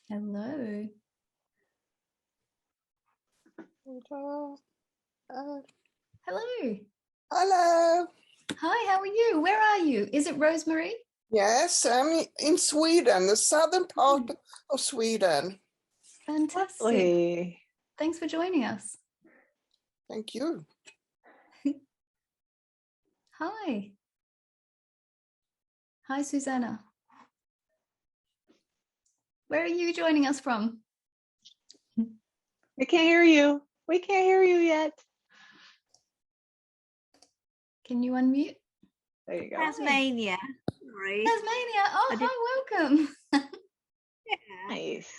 Hello. Hello. Hello. Hi, how are you? Where are you? Is it Rosemary? Yes, I'm in Sweden, the southern part of Sweden. Fantastic. Lovely. Thanks for joining us. Thank you. Hi. Hi, Susanna. Where are you joining us from? We can't hear you. We can't hear you yet. Can you unmute? There you go. Tasmania. Sorry. Tasmania. Oh, hi, welcome. Yeah. Nice.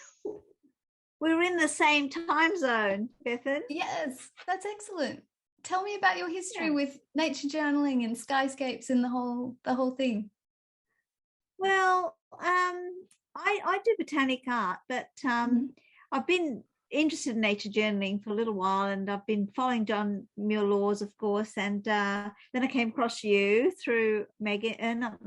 We're in the same time zone, Bethan. Yes, that's excellent. Tell me about your history with nature journaling and skyscapes and the whole thing. Well, I do botanic art, but I've been interested in nature journaling for a little while, and I've been following John Muir Laws, of course, and then I came across you through Melinda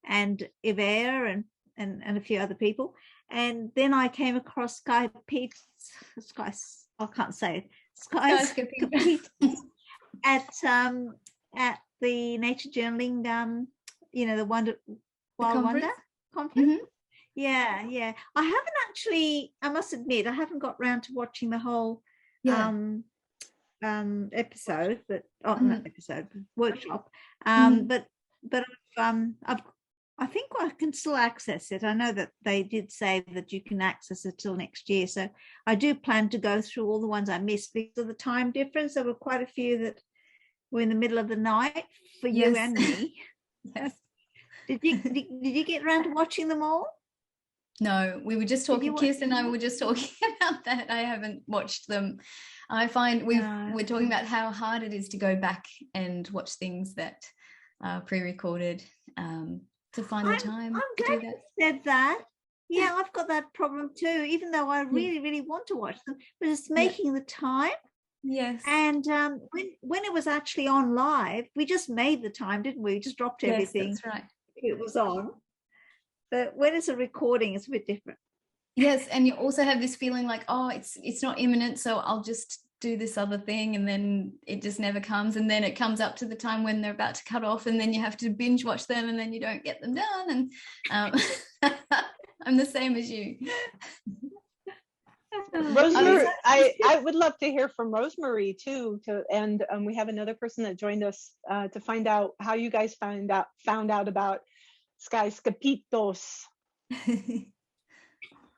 and Yvette and a few other people, and then I came across Skyscapito at the nature journaling the Wild Wonder conference. Yeah. I haven't actually, I must admit, I haven't got round to watching the whole episode, but not episode, workshop. But I think I can still access it. I know that they did say that you can access it till next year. So I do plan to go through all the ones I missed because of the time difference. There were quite a few that were in the middle of the night for you and me. Yes. Did you get around to watching them all? No, we were just talking, Kirsten and I were just talking about that. I haven't watched them. I find we're talking about how hard it is to go back and watch things that are pre-recorded to find the time to do that. You said that. Yeah, I've got that problem too, even though I really, really want to watch them, but it's making the time. Yes. And when it was actually on live, we just made the time, didn't we? We just dropped everything. Yes, that's right. It was on. But when it's a recording, it's a bit different. Yes, and you also have this feeling like, oh, it's not imminent, so I'll just do this other thing, and then it just never comes, and then it comes up to the time when they're about to cut off, and then you have to binge watch them, and then you don't get them done. And I'm the same as you. Rosemary, I would love to hear from Rosemary too. And we have another person that joined us to find out how you guys found out about Skyscapitos.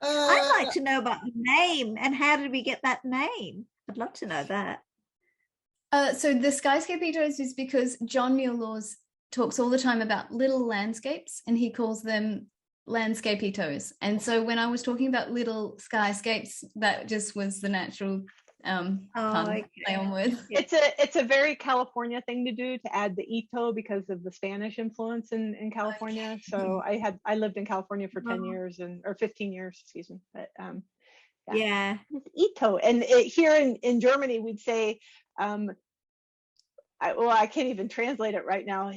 I'd like to know about the name and how did we get that name? I'd love to know that. So the Skyscapitos is because John Muir Laws talks all the time about little landscapes, and he calls them landscapitos. And so when I was talking about little skyscapes, that just was the natural pun, play on words. It's a very California thing to do, to add the ito because of the Spanish influence in California. Okay. So I lived in California for 10 years or 15 years, excuse me. But ito. And here in Germany, we'd say, I can't even translate it right now.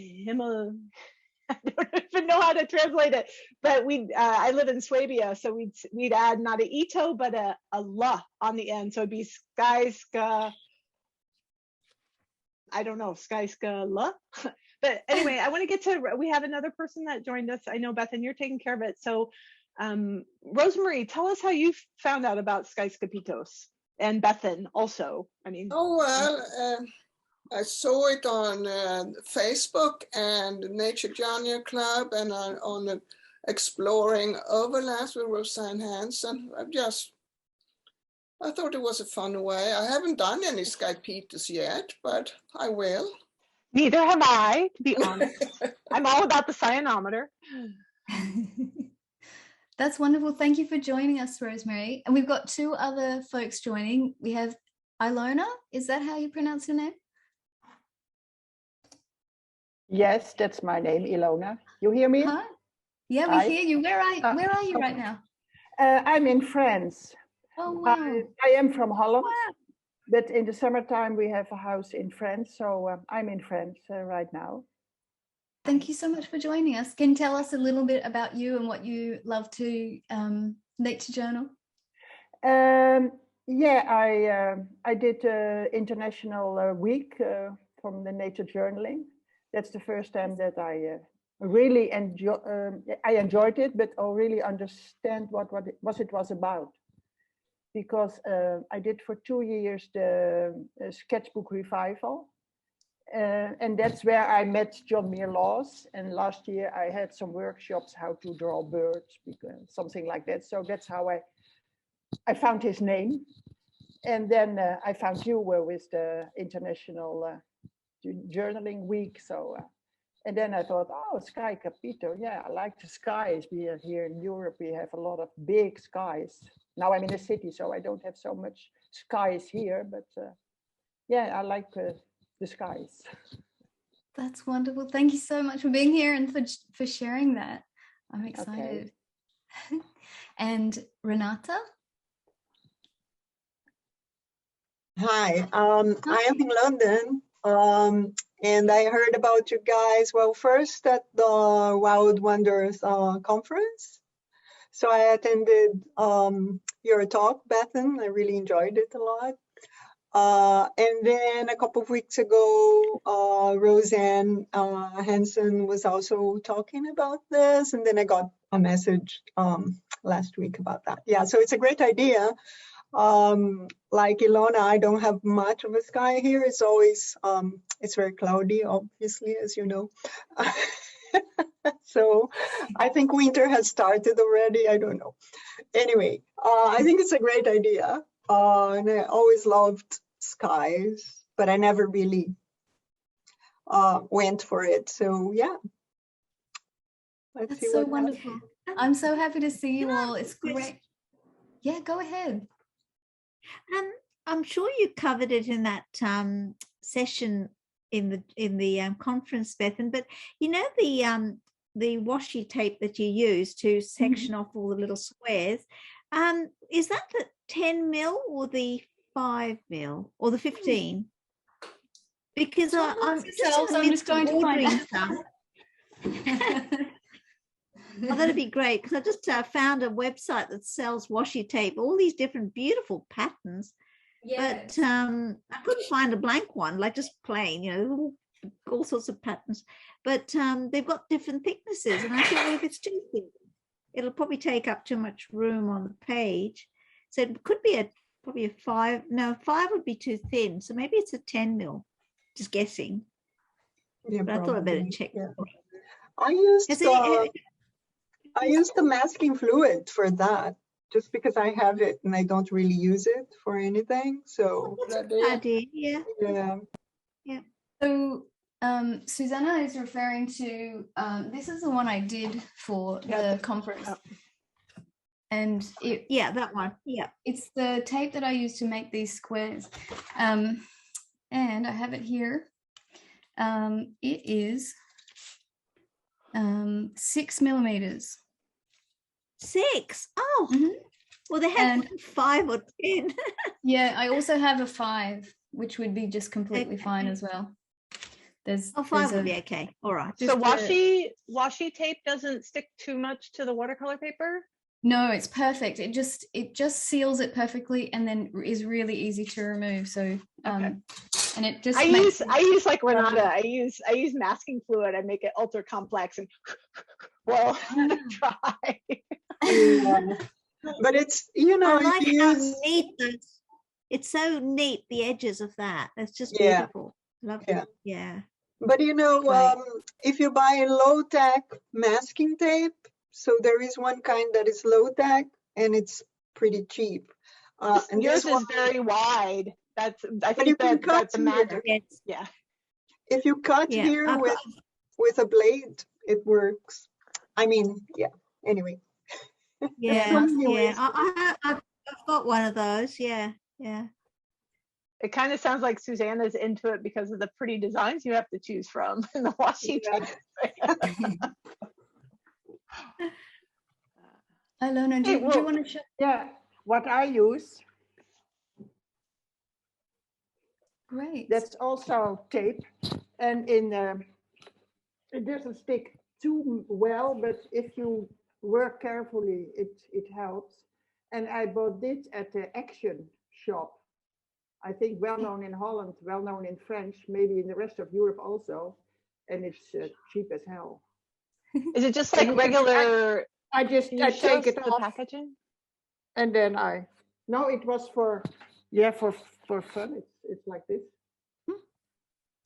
I don't even know how to translate it, but I live in Swabia, so we'd add not a ito but a la on the end, so it'd be Skyska. I don't know, Skyska la. But anyway, I want to get to. We have another person that joined us. I know, Bethan, you're taking care of it. So, Rosemary, tell us how you found out about Skyscapitos, and Bethan also. I mean, I saw it on Facebook and Nature Journal Club and on the Exploring Overlaps with Rosanne Hansen. I thought it was a fun way. I haven't done any Skyscapitos yet, but I will. Neither have I, to be honest. I'm all about the cyanometer. That's wonderful. Thank you for joining us, Rosemary. And we've got two other folks joining. We have Ilona. Is that how you pronounce your name? Yes, that's my name, Ilona. You hear me? Huh? Yeah, we hear you. Where are you right now? I'm in France. Oh, wow. I am from Holland, but in the summertime we have a house in France, so I'm in France right now. Thank you so much for joining us. Can you tell us a little bit about you and what you love to nature journal? Yeah, I did international week from the nature journaling. That's the first time that I really enjoyed it, but I really understand what it was about. Because I did for 2 years the sketchbook revival. And that's where I met John Muir Laws. And last year I had some workshops how to draw birds, something like that. So that's how I found his name. And then I found you with the International Journaling Week. So, and then I thought, oh, Skyscapito. Yeah, I like the skies. Here in Europe, we have a lot of big skies. Now I'm in a city, so I don't have so much skies here. But yeah, I like the skies. That's wonderful. Thank you so much for being here and for sharing that. I'm excited. Okay. And Renata? Hi, I am in London, and I heard about you guys, well, first at the Wild Wonders conference. So I attended your talk, Bethan. I really enjoyed it a lot. And then a couple of weeks ago, Roseanne Hansen was also talking about this, and then I got a message last week about that. Yeah, so it's a great idea. Like Ilona, I don't have much of a sky here. It's always, it's very cloudy, obviously, as you know. So I think winter has started already. I don't know. Anyway, I think it's a great idea. And I always loved skies, but I never really went for it. So yeah. That's so wonderful. I'm so happy to see you all. It's great. Yeah, go ahead. I'm sure you covered it in that session in the conference, Bethan. But you know the washi tape that you use to section off all the little squares. Is that the 10 mil or the 5 mil or the 15? Because I'm just going to ordering some. Oh, that'd be great, because I just found a website that sells washi tape, all these different beautiful patterns. Yes. But I couldn't find a blank one, like just plain, you know, all sorts of patterns. But they've got different thicknesses, and I think, well, if it's too thin, it'll probably take up too much room on the page. So it could be probably a 5. No, 5 would be too thin. So maybe it's a 10 mil. Just guessing. Yeah, but I thought I'd better check. Yeah. I used the masking fluid for that, just because I have it and I don't really use it for anything. So that's a good idea. Yeah. Yeah. So Susanna is referring to this is the one I did for the conference. And that one. Yeah. It's the tape that I use to make these squares. And I have it here. It is 6 millimeters. 6? Oh, well, they have 5 or 10. Yeah, I also have a 5, which would be just completely fine as well. There's 5 would be okay. All right. So washi tape doesn't stick too much to the watercolor paper? No, it's perfect. It just seals it perfectly and then is really easy to remove. So and it just I use like Renata. I use masking fluid. I make it ultra complex and well try. But it's, you know, I like how neat it's so neat, the edges of that. It's just beautiful. Lovely. Yeah. But you know, if you buy low tech masking tape, so there is one kind that is low tech and it's pretty cheap. And yours is very wide. I think that's the magic. Yeah. If you cut here with a blade, it works. I mean, yeah. Anyway. Yeah. I've got one of those. Yeah. It kind of sounds like Susanna's into it because of the pretty designs you have to choose from in the washi tape. Ilona, do you want to show? Yeah, what I use. Great. That's also tape, and in It doesn't stick too well, but if you work carefully, it helps. And I bought this at the Action shop. I think well known in Holland, well known in French, maybe in the rest of Europe also, and it's cheap as hell. Is it just like regular? I take it the off, packaging, and then no, it was for fun. It's like this.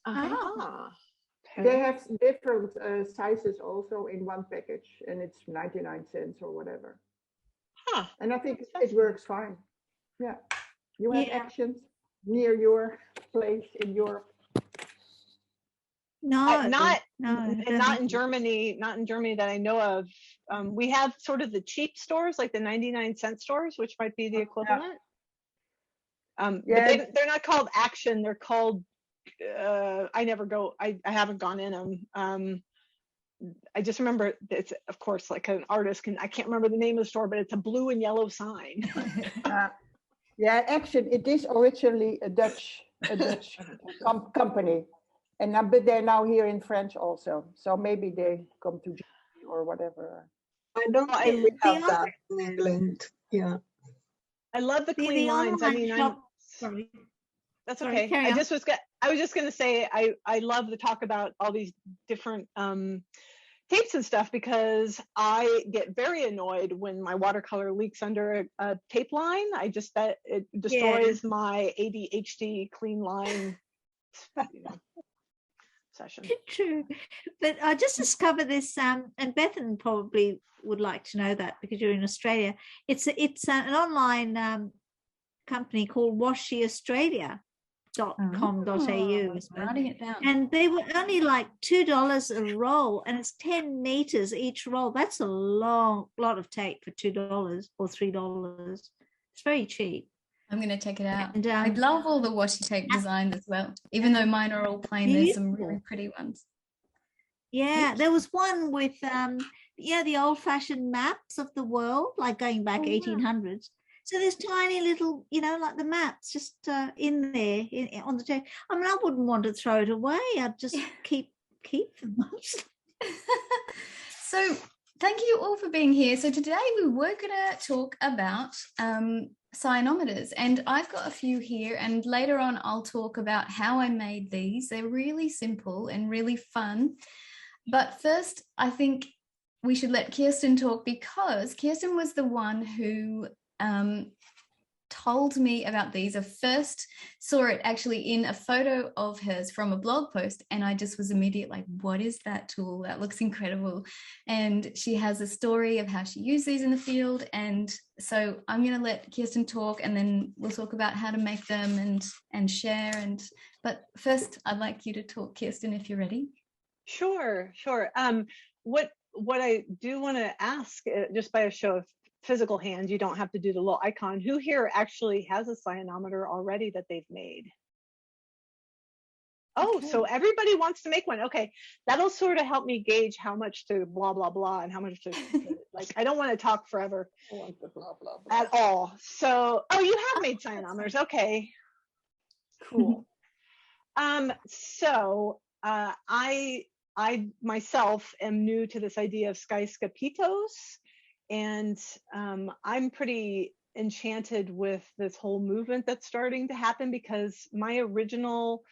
Ah. They have different sizes also in one package, and it's 99 cents or whatever. Huh. And I think it works fine. Yeah. You have Actions near your place in Europe? No, not in don't. Germany. Not in Germany that I know of. We have sort of the cheap stores, like the 99-cent stores, which might be the equivalent. But they're not called Action. They're called. I never go. I haven't gone in them. I just remember it's, of course, like an artist can. I can't remember the name of the store, but it's a blue and yellow sign. Yeah, Action. It is originally a Dutch company, and but they're now here in France also. So maybe they come to Germany or whatever. I don't think we have that in England. Yeah. I love the clean lines. I mean, sorry. That's Sorry, okay. I was just gonna say I love to talk about all these different tapes and stuff, because I get very annoyed when my watercolor leaks under a tape line. That it destroys my ADHD clean line session. True, but I just discovered this, and Bethan probably would like to know that because you're in Australia. It's an online company called washiaustralia.com.au, writing it down. and they were only like $2 a roll, and it's 10 meters each roll. That's a lot of tape for $2 or $3. It's very cheap. I'm going to check it out. And, I love all the washi tape design as well. Even though mine are all plain, there's some really pretty ones. Yeah, there was one with the old-fashioned maps of the world, like going back 1800s. So there's tiny little, like the maps just in there on the tape. I mean, I wouldn't want to throw it away. I'd just keep them. So thank you all for being here. So today we were going to talk about cyanometers, and I've got a few here, and later on I'll talk about how I made these. They're really simple and really fun. But first, I think we should let Kirsten talk, because Kirsten was the one who told me about these. I first saw it actually in a photo of hers from a blog post, and I just was immediate like, what is that tool? That looks incredible. And she has a story of how she used these in the field, and so I'm going to let Kirsten talk, and then we'll talk about how to make them and share. But first I'd like you to talk, Kirsten, if you're ready. Sure. What I do want to ask, just by a show of physical hands, you don't have to do the little icon. Who here actually has a cyanometer already that they've made? Oh, okay. So everybody wants to make one. Okay, that'll sort of help me gauge how much to blah, blah, blah, and how much to, like, I don't want to talk forever blah, blah, blah. at all. So, you have made cyanometers. Okay, cool. I myself am new to this idea of Skyscapitos, and I'm pretty enchanted with this whole movement that's starting to happen, because my original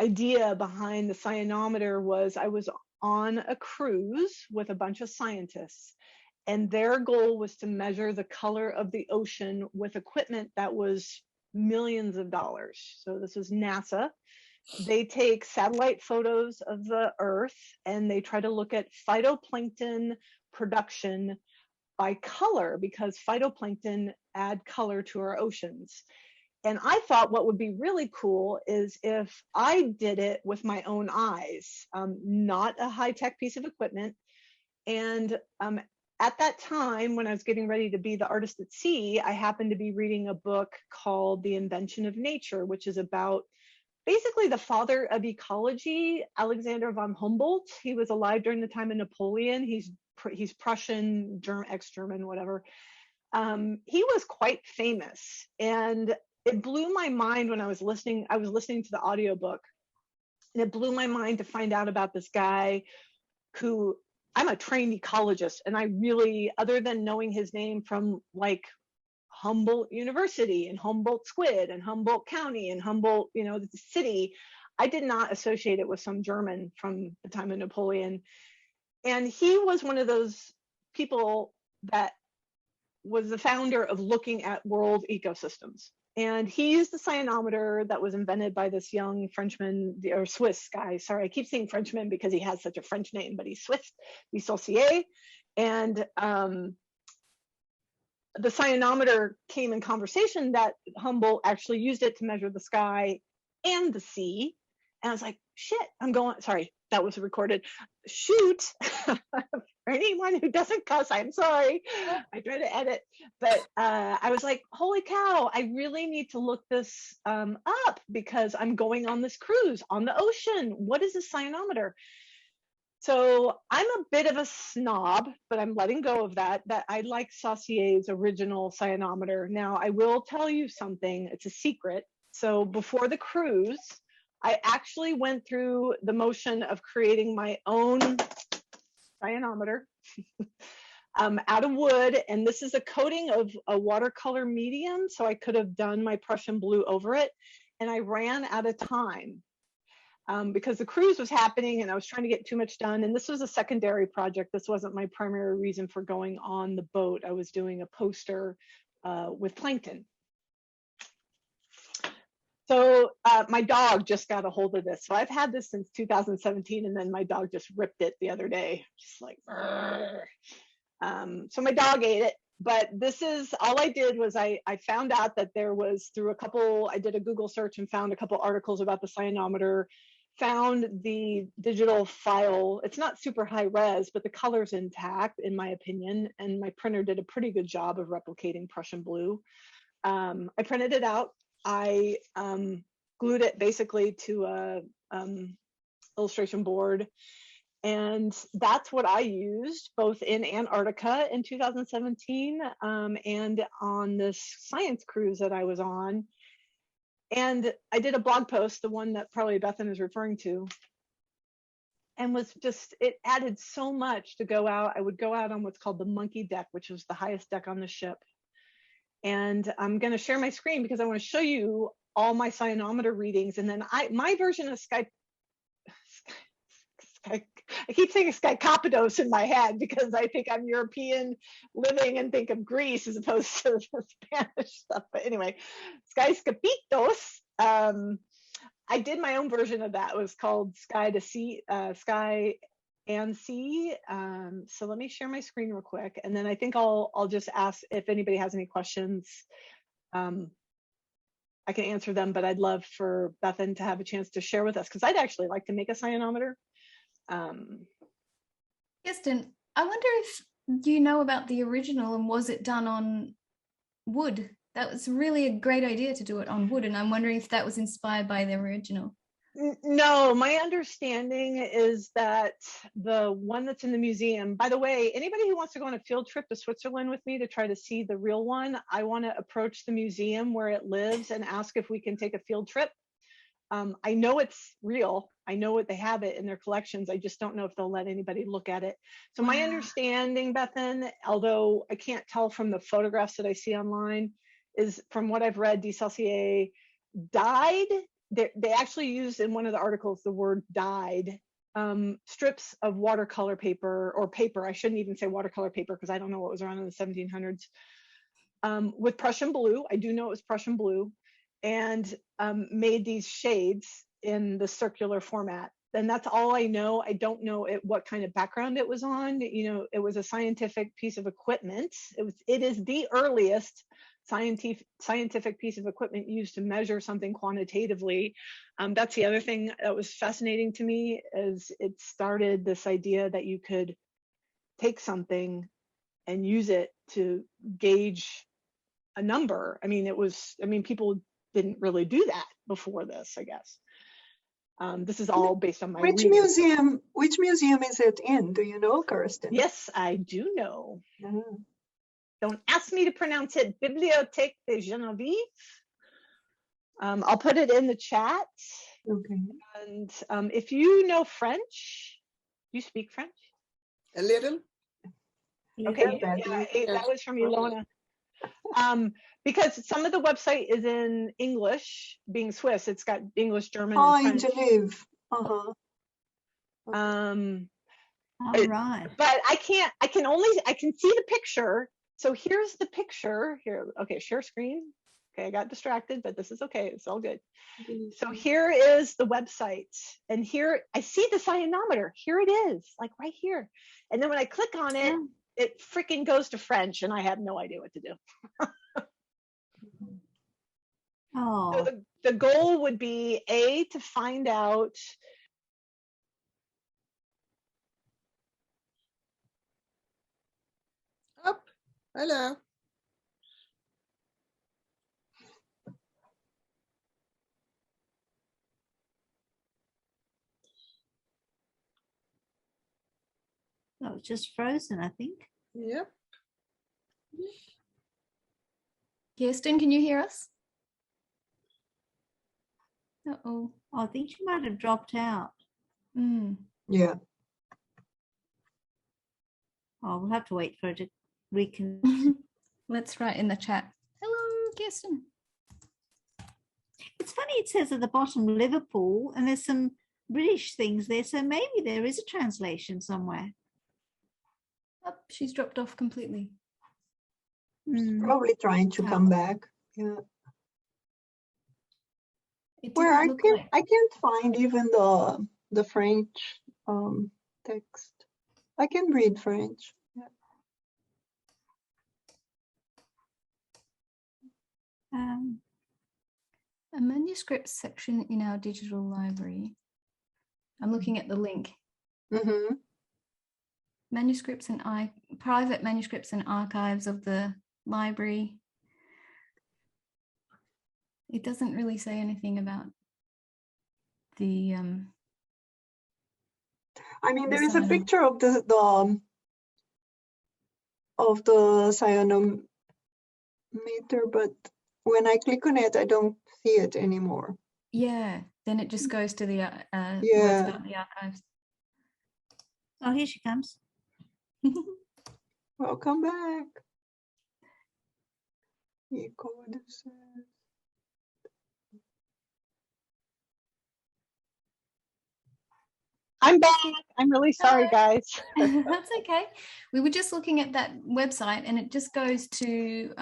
idea behind the cyanometer was I was on a cruise with a bunch of scientists, and their goal was to measure the color of the ocean with equipment that was millions of dollars. So this was NASA. They take satellite photos of the Earth, and they try to look at phytoplankton production by color, because phytoplankton add color to our oceans. And I thought what would be really cool is if I did it with my own eyes, not a high-tech piece of equipment. And at that time, when I was getting ready to be the artist at sea, I happened to be reading a book called The Invention of Nature, which is about basically the father of ecology, Alexander von Humboldt. He was alive during the time of Napoleon. He's Prussian, ex-German, whatever. He was quite famous, and it blew my mind when I was listening to the audiobook And it blew my mind to find out about this guy who, I'm a trained ecologist, and I really, other than knowing his name from like Humboldt University and Humboldt Squid and Humboldt County and Humboldt, the city, I did not associate it with some German from the time of Napoleon. And he was one of those people that was the founder of looking at world ecosystems. And he used the cyanometer that was invented by this young Frenchman, or Swiss guy. Sorry, I keep saying Frenchman because he has such a French name, but he's Swiss, Dissocié. And the cyanometer came in conversation that Humboldt actually used it to measure the sky and the sea. And I was like, shit, sorry, that was recorded. Shoot, for anyone who doesn't cuss, I'm sorry. I try to edit. But I was like, holy cow, I really need to look this up because I'm going on this cruise on the ocean. What is a cyanometer? So I'm a bit of a snob, but I'm letting go of that I like Saussier's original cyanometer. Now, I will tell you something. It's a secret. So before the cruise, I actually went through the motion of creating my own cyanometer out of wood. And this is a coating of a watercolor medium. So I could have done my Prussian blue over it. And I ran out of time. Because the cruise was happening and I was trying to get too much done. And this was a secondary project. This wasn't my primary reason for going on the boat. I was doing a poster with plankton. So my dog just got a hold of this. So I've had this since 2017, and then my dog just ripped it the other day. Just like, so my dog ate it. But this is, all I did was I found out that there was, I did a Google search and found a couple articles about the cyanometer, found the digital file. It's not super high res, but the color's intact in my opinion. And my printer did a pretty good job of replicating Prussian blue. I printed it out. I glued it basically to a illustration board. And that's what I used both in Antarctica in 2017 and on this science cruise that I was on. And I did a blog post, the one that probably Bethan is referring to, and was just, it added so much to go out. I would go out on what's called the monkey deck, which was the highest deck on the ship. And I'm going to share my screen because I want to show you all my cyanometer readings. And then my version of I keep saying Skyscapito in my head because I think I'm European living and think of Greece as opposed to the Spanish stuff. But anyway, Skyscapitos. I did my own version of that. It was called Sky to Sea, Sky and Sea. So let me share my screen real quick, and then I think I'll just ask if anybody has any questions. I can answer them, but I'd love for Bethan to have a chance to share with us because I'd actually like to make a cyanometer. Kirsten, I wonder if you know about the original and was it done on wood? That was really a great idea to do it on wood, and I'm wondering if that was inspired by the original. No, my understanding is that the one that's in the museum, by the way, anybody who wants to go on a field trip to Switzerland with me to try to see the real one, I want to approach the museum where it lives and ask if we can take a field trip. I know it's real. I know what they have it in their collections. I just don't know if they'll let anybody look at it. So my understanding, Bethan, although I can't tell from the photographs that I see online, is from what I've read, Dissocié dyed. They actually used in one of the articles the word dyed strips of watercolor paper or paper. I shouldn't even say watercolor paper because I don't know what was around in the 1700s. With Prussian blue, I do know it was Prussian blue, and made these shades in the circular format. And that's all I know. I don't know what kind of background it was on. You know, it was a scientific piece of equipment. It is the earliest scientific piece of equipment used to measure something quantitatively. That's the other thing that was fascinating to me, is it started this idea that you could take something and use it to gauge a number. I mean, people didn't really do that before this, I guess. This is all based on my Which museum is it in? Do you know, Kirsten? Yes, I do know. Don't ask me to pronounce it. Bibliothèque de Geneviève. I'll put it in the chat. Okay. And if you know French, you speak French? A little. Okay, Not badly. that was from Ilona. Because some of the website is in English, being Swiss, it's got English, German, Oh, and in French. Geneva. Uh-huh. All right. But I can see the picture. So here's the picture here. Okay, share screen. Okay, I got distracted, but this is okay. It's all good. So here is the website. And here I see the cyanometer. Here it is, like right here. And then when I click on it, it freaking goes to French and I have no idea what to do. Oh, So the goal would be to find out. Up. Hello. that was just frozen, I think. Yep. Kirsten, can you hear us? Uh-oh. I think she might have dropped out. Yeah. Oh, we'll have to wait for her to reconnect. Let's write in the chat. Hello, Kirsten. It's funny, it says at the bottom Liverpool, and there's some British things there, so maybe there is a translation somewhere. Oh, she's dropped off completely. Probably trying to come back. Yeah. Where I can't find even the French text. I can read French. Yeah. A manuscript section in our digital library. I'm looking at the link. Mm-hmm. Manuscripts and private manuscripts and archives of the library. It doesn't really say anything about the I mean, there is a picture of the cyanometer, but when I click on it, I don't see it anymore. Yeah, then it just goes to the words about the archives. Oh, here she comes. Welcome back. I'm back. I'm really sorry, guys. That's okay. We were just looking at that website and it just goes to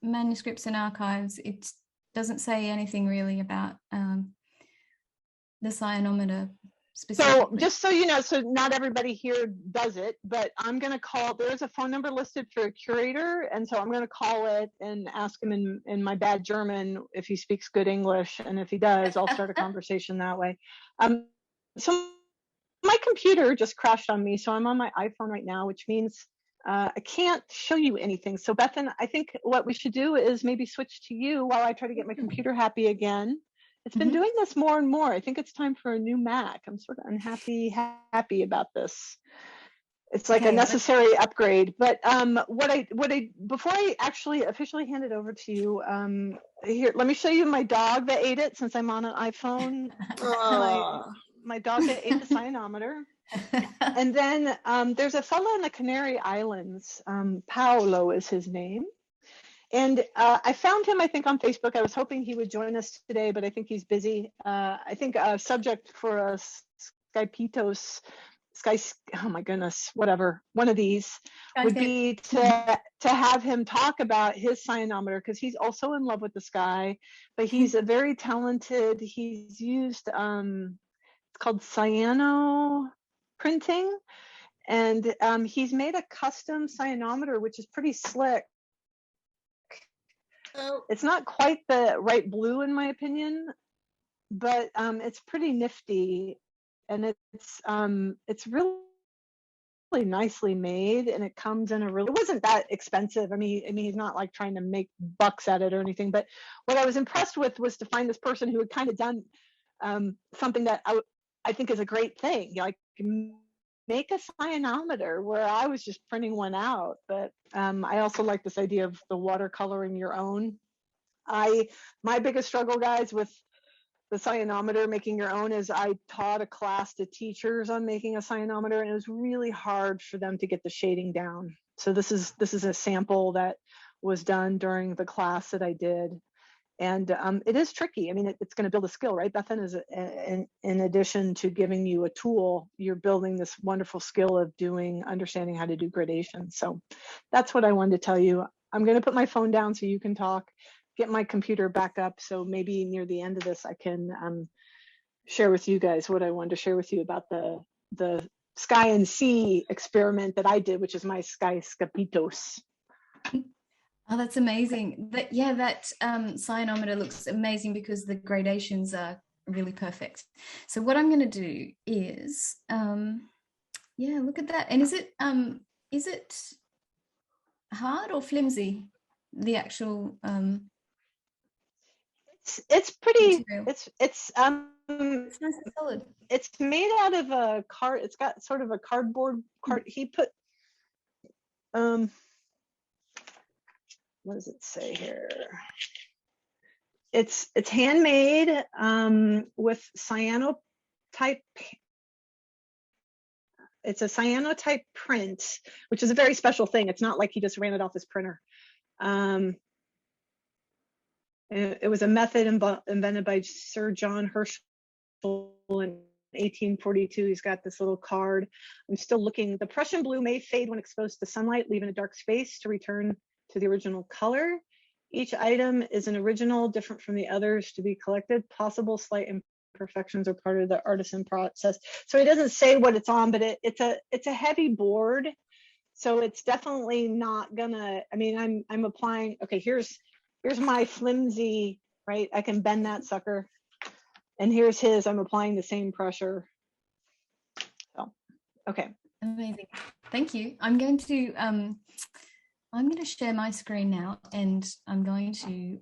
manuscripts and archives. It doesn't say anything really about the cyanometer specifically. So just so you know, so not everybody here does it, but I'm going to call, there's a phone number listed for a curator. And so I'm going to call it and ask him in my bad German if he speaks good English. And if he does, I'll start a conversation that way. So my computer just crashed on me. So I'm on my iPhone right now, which means I can't show you anything. So Bethan, I think what we should do is maybe switch to you while I try to get my computer happy again. It's been doing this more and more. I think it's time for a new Mac. I'm sort of happy about this. It's like a necessary upgrade. But before I actually officially hand it over to you, here, let me show you my dog that ate it since I'm on an iPhone. My dog that ate the cyanometer. And then there's a fellow in the Canary Islands, Paolo is his name. And I found him, I think, on Facebook. I was hoping he would join us today, but I think he's busy. I think a subject for a oh my goodness, whatever, one of these would be to have him talk about his cyanometer, because he's also in love with the sky, but he's a very talented, he's used, it's called cyano printing, and he's made a custom cyanometer, which is pretty slick. It's not quite the right blue in my opinion, but it's pretty nifty, and it's really nicely made, and it comes in it wasn't that expensive. I mean he's not like trying to make bucks at it or anything, but what I was impressed with was to find this person who had kind of done something that I think is a great thing, like make a cyanometer, where I was just printing one out. But I also like this idea of the watercoloring your own. My biggest struggle, guys, with cyanometer, making your own, is I taught a class to teachers on making a cyanometer, and it was really hard for them to get the shading down. So this is a sample that was done during the class that I did. And it is tricky. I mean, it's going to build a skill, right? Bethan, is in addition to giving you a tool, you're building this wonderful skill of understanding how to do gradation. So that's what I wanted to tell you. I'm going to put my phone down so you can talk, get my computer back up. So maybe near the end of this, I can share with you guys what I wanted to share with you about the sky and sea experiment that I did, which is my Skyscapitos. Oh, that's amazing. That cyanometer looks amazing because the gradations are really perfect. So what I'm going to do is, look at that. And is it hard or flimsy? The actual it's pretty material? it's It's nice and solid. It's made out of a card. It's got sort of a cardboard card. He put what does it say here? It's handmade with cyanotype. It's a cyanotype print, which is a very special thing. It's not like he just ran it off his printer. It was a method invented by Sir John Herschel in 1842. He's got this little card. I'm still looking. The Prussian blue may fade when exposed to sunlight, leaving a dark space to return to the original color. Each item is an original, different from the others to be collected. Possible slight imperfections are part of the artisan process. So it doesn't say what it's on, but it's a heavy board. So it's definitely not gonna, I mean, I'm applying, okay, here's my flimsy, right? I can bend that sucker. And here's his, I'm applying the same pressure. So, okay. Amazing. Thank you. I'm going to share my screen now, and I'm going to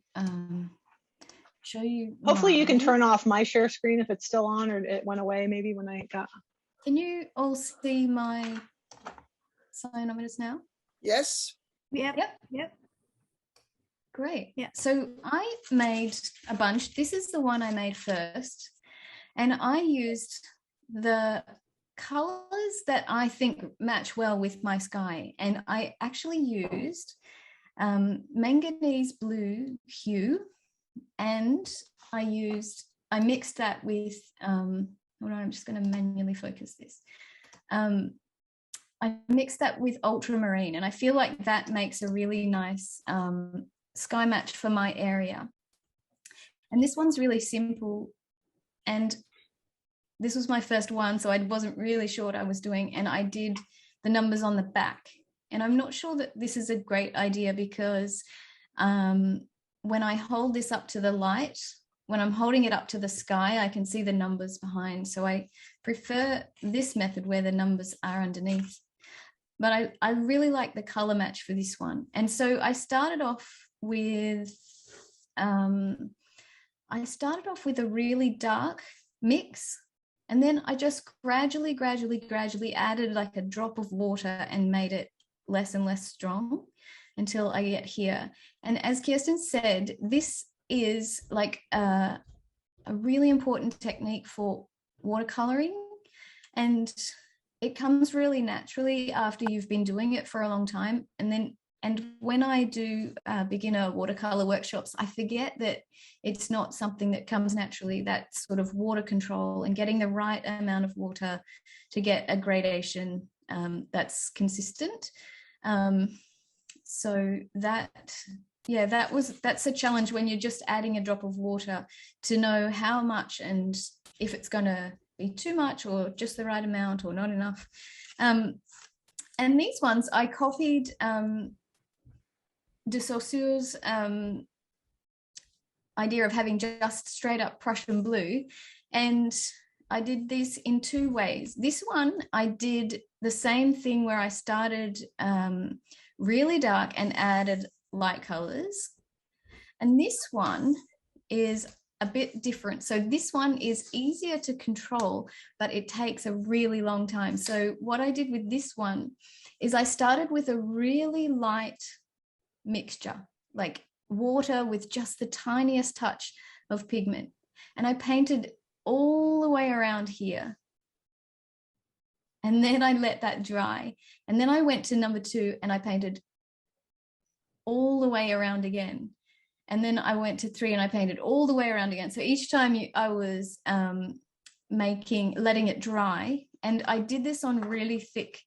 show you. Hopefully you can turn off my share screen if it's still on, or it went away maybe when I got. Can you all see my cyanometers now? Yes. Yep. Great. Yeah. So I made a bunch. This is the one I made first, and I used the colors that I think match well with my sky, and I actually used manganese blue hue, and I mixed that with hold on, I'm just going to manually focus this. I mixed that with ultramarine, and I feel like that makes a really nice sky match for my area. And this one's really simple, and this was my first one, so I wasn't really sure what I was doing, and I did the numbers on the back. And I'm not sure that this is a great idea because when I hold this up to the light, when I'm holding it up to the sky, I can see the numbers behind. So I prefer this method where the numbers are underneath. But I really like the color match for this one. And so I started off with a really dark mix. And then I just gradually added like a drop of water and made it less and less strong until I get here. And as Kirsten said, this is like a really important technique for watercoloring. And it comes really naturally after you've been doing it for a long time. And when I do beginner watercolor workshops, I forget that it's not something that comes naturally, that sort of water control and getting the right amount of water to get a gradation that's consistent. So that's a challenge when you're just adding a drop of water, to know how much and if it's going to be too much or just the right amount or not enough. And these ones I copied de Saussure's idea of having just straight up Prussian blue, and I did this in two ways. This one I did the same thing where I started really dark and added light colors, and this one is a bit different. So this one is easier to control, but it takes a really long time. So what I did with this one is I started with a really light mixture, like water with just the tiniest touch of pigment. and I painted all the way around here. And then I let that dry. And then I went to number 2 and I painted all the way around again. And then I went to 3 and I painted all the way around again. So each time I was letting it dry. And I did this on really thick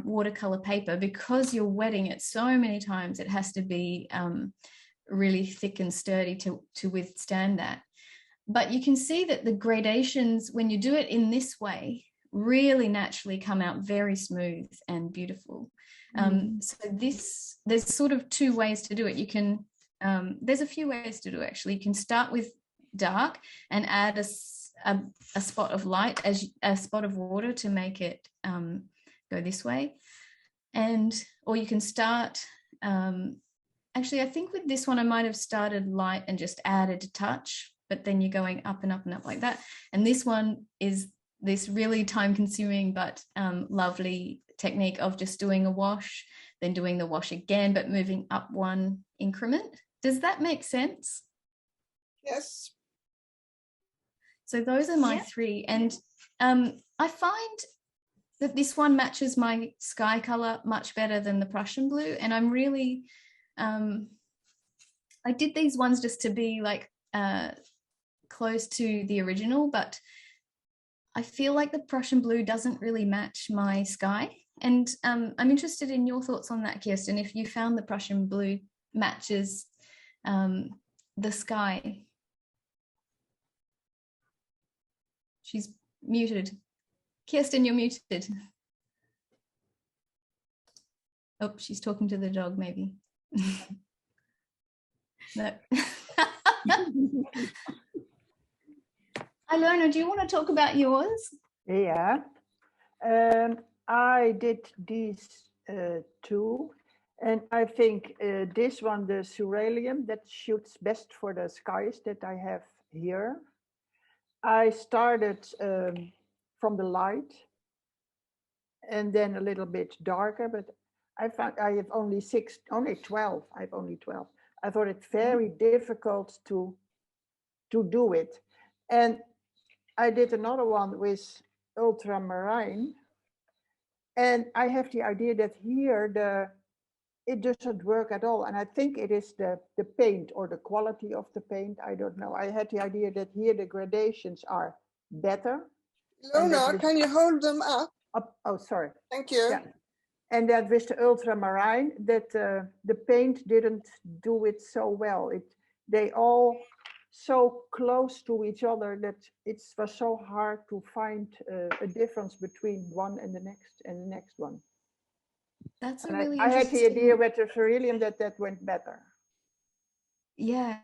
watercolor paper, because you're wetting it so many times. It has to be really thick and sturdy to withstand that. But you can see that the gradations, when you do it in this way, really naturally come out very smooth and beautiful. So there's sort of 2 ways to do it. You can, there's a few ways to do it, actually. You can start with dark and add a spot of light, as a spot of water, to make it go this way. Or you can start, actually, I think with this one, I might have started light and just added a touch, but then you're going up and up and up like that. And this one is this really time-consuming but lovely technique of just doing a wash, then doing the wash again, but moving up 1 increment. Does that make sense? Yes. So those are my 3. And I find that this one matches my sky color much better than the Prussian blue. And I'm really, I did these ones just to be like close to the original, but I feel like the Prussian blue doesn't really match my sky. And I'm interested in your thoughts on that, Kirsten, if you found the Prussian blue matches the sky. She's muted. Kirsten, you're muted. Oh, she's talking to the dog, maybe. No. Ilona, do you want to talk about yours? Yeah. I did these 2. And I think this one, the cerulean, that shoots best for the skies that I have here. I started from the light and then a little bit darker, but I found I have only 12. I have only 12. I thought it very difficult to do it. And I did another one with ultramarine. And I have the idea that here it doesn't work at all. And I think it is the paint or the quality of the paint. I don't know. I had the idea that here the gradations are better. Luna, can you hold them up? Oh, sorry. Thank you. Yeah. And that with the ultramarine, that the paint didn't do it so well. They all so close to each other that it was so hard to find a difference between one and the next one. That's a and really I had the interesting... idea with the cerulean that went better. Yeah.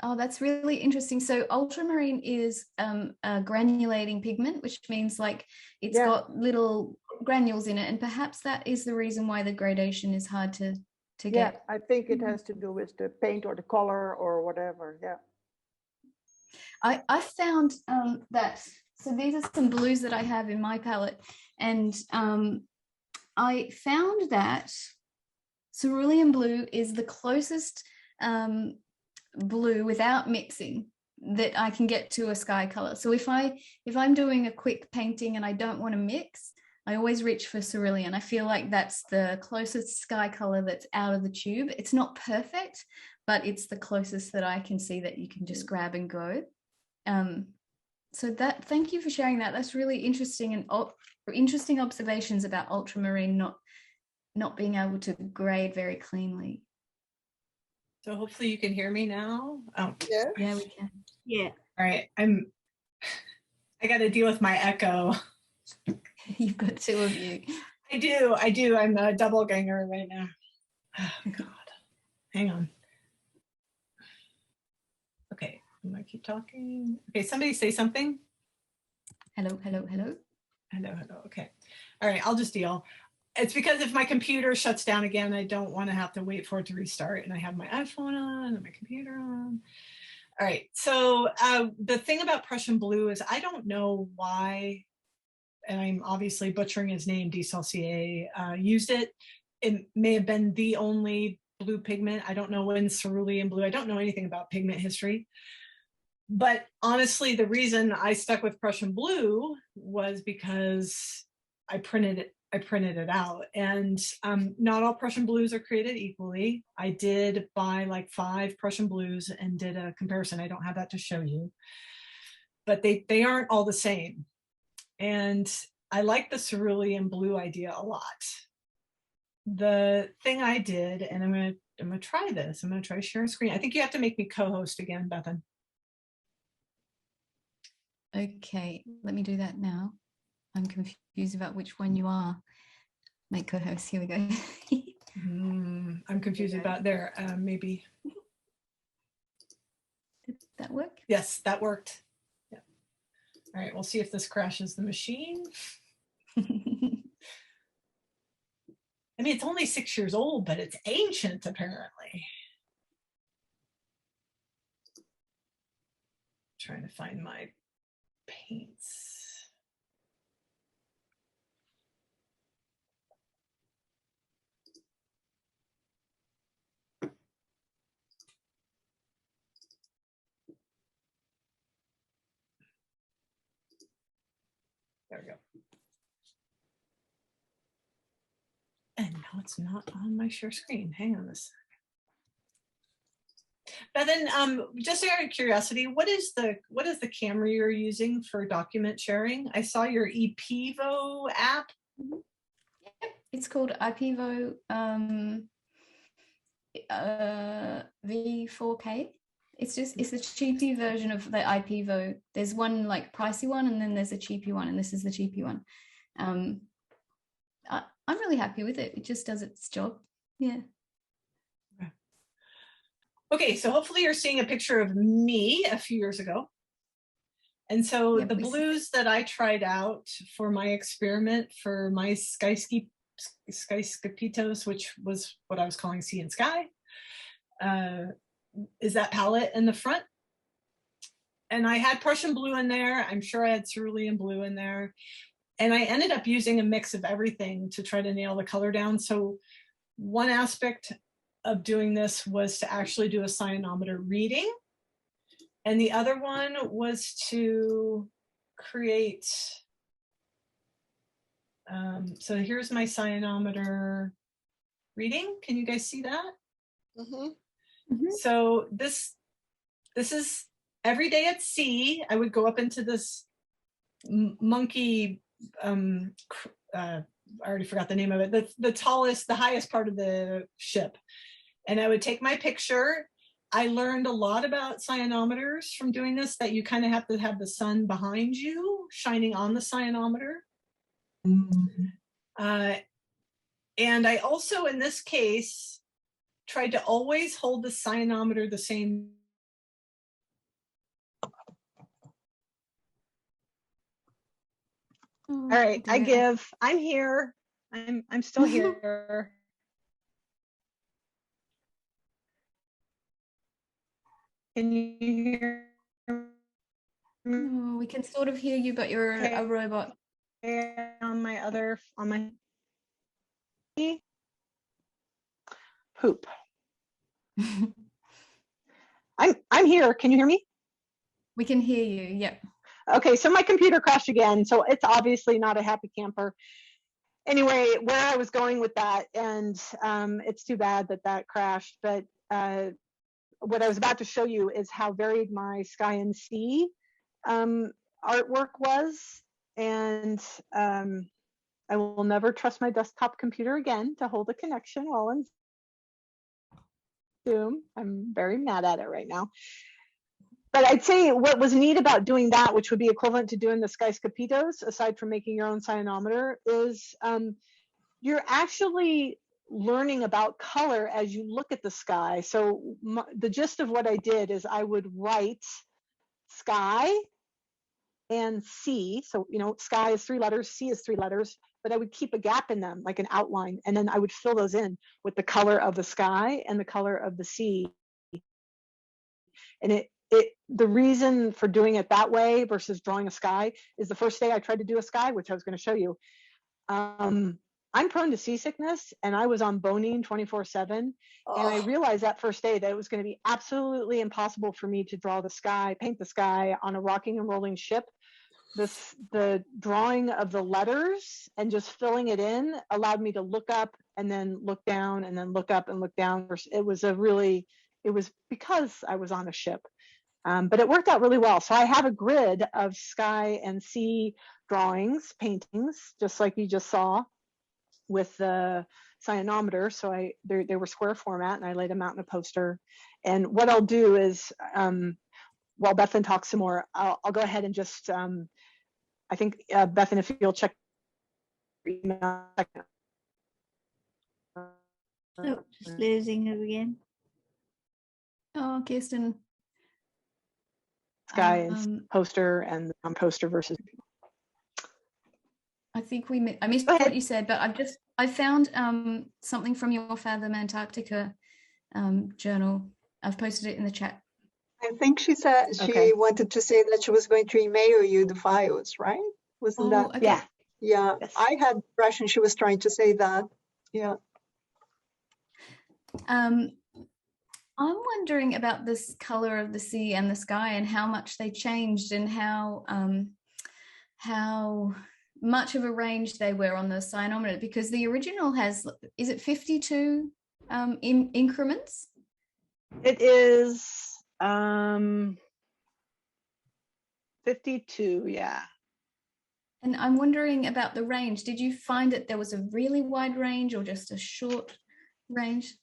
Oh, that's really interesting. So ultramarine is a granulating pigment, which means like it's got little granules in it, and perhaps that is the reason why the gradation is hard to get. Yeah, I think it has to do with the paint or the color or whatever. Yeah. I found that, so these are some blues that I have in my palette, and I found that cerulean blue is the closest blue without mixing that I can get to a sky color. So if I'm doing a quick painting and I don't want to mix, I always reach for cerulean. I feel like that's the closest sky color that's out of the tube. It's not perfect, but it's the closest that I can see that you can just grab and go. So thank you for sharing that. That's really interesting, and interesting observations about ultramarine not being able to grade very cleanly. So hopefully you can hear me now. Oh, yeah, we can. Yeah. All right. I got to deal with my echo. You've got 2 of you. I do. I'm a double ganger right now. Oh, God. Hang on. Okay. Am I keep talking? Okay. Somebody say something. Hello. Hello. Okay. All right. I'll just deal. It's because if my computer shuts down again, I don't want to have to wait for it to restart. And I have my iPhone on and my computer on. All right. So the thing about Prussian blue is I don't know why, and I'm obviously butchering his name, D. Saucier, used it. It may have been the only blue pigment. I don't know when cerulean blue. I don't know anything about pigment history. But honestly, the reason I stuck with Prussian blue was because I printed it out, and not all Prussian blues are created equally. I did buy like 5 Prussian blues and did a comparison. I don't have that to show you, but they aren't all the same. And I like the cerulean blue idea a lot. The thing I did, and I'm gonna try this. I'm gonna try sharing screen. I think you have to make me co-host again, Bethan. Okay, let me do that now. I'm confused about which one you are. Make co-host. Here we go. I'm confused about there. Maybe. Did that work? Yes, that worked. Yeah. All right, we'll see if this crashes the machine. I mean, it's only 6 years old, but it's ancient, apparently. Trying to find my paints. There we go. And now it's not on my share screen. Hang on a second. But then, just out of curiosity, what is the camera you're using for document sharing? I saw your ePivo app. Yep, it's called iPivo V4K. It's a cheapy version of the iPivo. There's one like pricey one, and then there's a cheapy one, and this is the cheapy one. I'm really happy with it. It just does its job. Yeah. Okay, so hopefully you're seeing a picture of me a few years ago. And so Yep, the blues that I tried out for my experiment for my Skyscapitos, which was what I was calling Sea and Sky, is that palette in the front. And I had Prussian blue in there. I'm sure I had cerulean blue in there. And I ended up using a mix of everything to try to nail the color down. So one aspect of doing this was to actually do a cyanometer reading. And the other one was to create, so here's my cyanometer reading. Can you guys see that? Mm-hmm. Mm-hmm. So this is every day at sea. I would go up into this monkey, I already forgot the name of it, the highest part of the ship. And I would take my picture. I learned a lot about cyanometers from doing this, that you kind of have to have the sun behind you, shining on the cyanometer. And I also, in this case, tried to always hold the cyanometer the same. All right, I'm here. I'm still here. Can you hear me? Oh, we can sort of hear you, but you're a robot. On my poop. I'm here. Can you hear me? We can hear you. Yep. Okay, so my computer crashed again, so it's obviously not a happy camper. Anyway, where I was going with that, and it's too bad that crashed, but what I was about to show you is how varied my Sky and Sea artwork was, and I will never trust my desktop computer again to hold a connection while in Zoom. I'm very mad at it right now. But I'd say what was neat about doing that, which would be equivalent to doing the Skyscapitos, aside from making your own cyanometer, is you're actually learning about color as you look at the sky. So the gist of what I did is I would write sky and sea. So, sky is 3 letters, sea is 3 letters, but I would keep a gap in them, like an outline, and then I would fill those in with the color of the sky and the color of the sea. And the reason for doing it that way versus drawing a sky is the first day I tried to do a sky, which I was going to show you, I'm prone to seasickness, and I was on Bonine 24/7. And I realized that first day that it was going to be absolutely impossible for me to paint the sky on a rocking and rolling ship. The drawing of the letters and just filling it in allowed me to look up and then look down and then look up and look down. It was because I was on a ship. But it worked out really well. So I have a grid of sky and sea drawings, paintings, just like you just saw with the cyanometer. So they were square format, and I laid them out in a poster. And what I'll do is, while Bethan talks some more, I'll go ahead and just, I think, Bethan, if you'll check your email. Oh, just losing her again. Oh, Kirsten. Sky and poster and poster versus. I think I missed what you said, but I found something from your Fathom Antarctica journal. I've posted it in the chat. I think she said she wanted to say that she was going to email you the files, right? Wasn't that? Okay. Yeah. Yeah. Yes. I had the impression she was trying to say that. Yeah. I'm wondering about this color of the sea and the sky and how much they changed and how much of a range they were on the cyanometer, because the original has, is it 52 increments? It is 52, yeah. And I'm wondering about the range. Did you find that there was a really wide range or just a short range?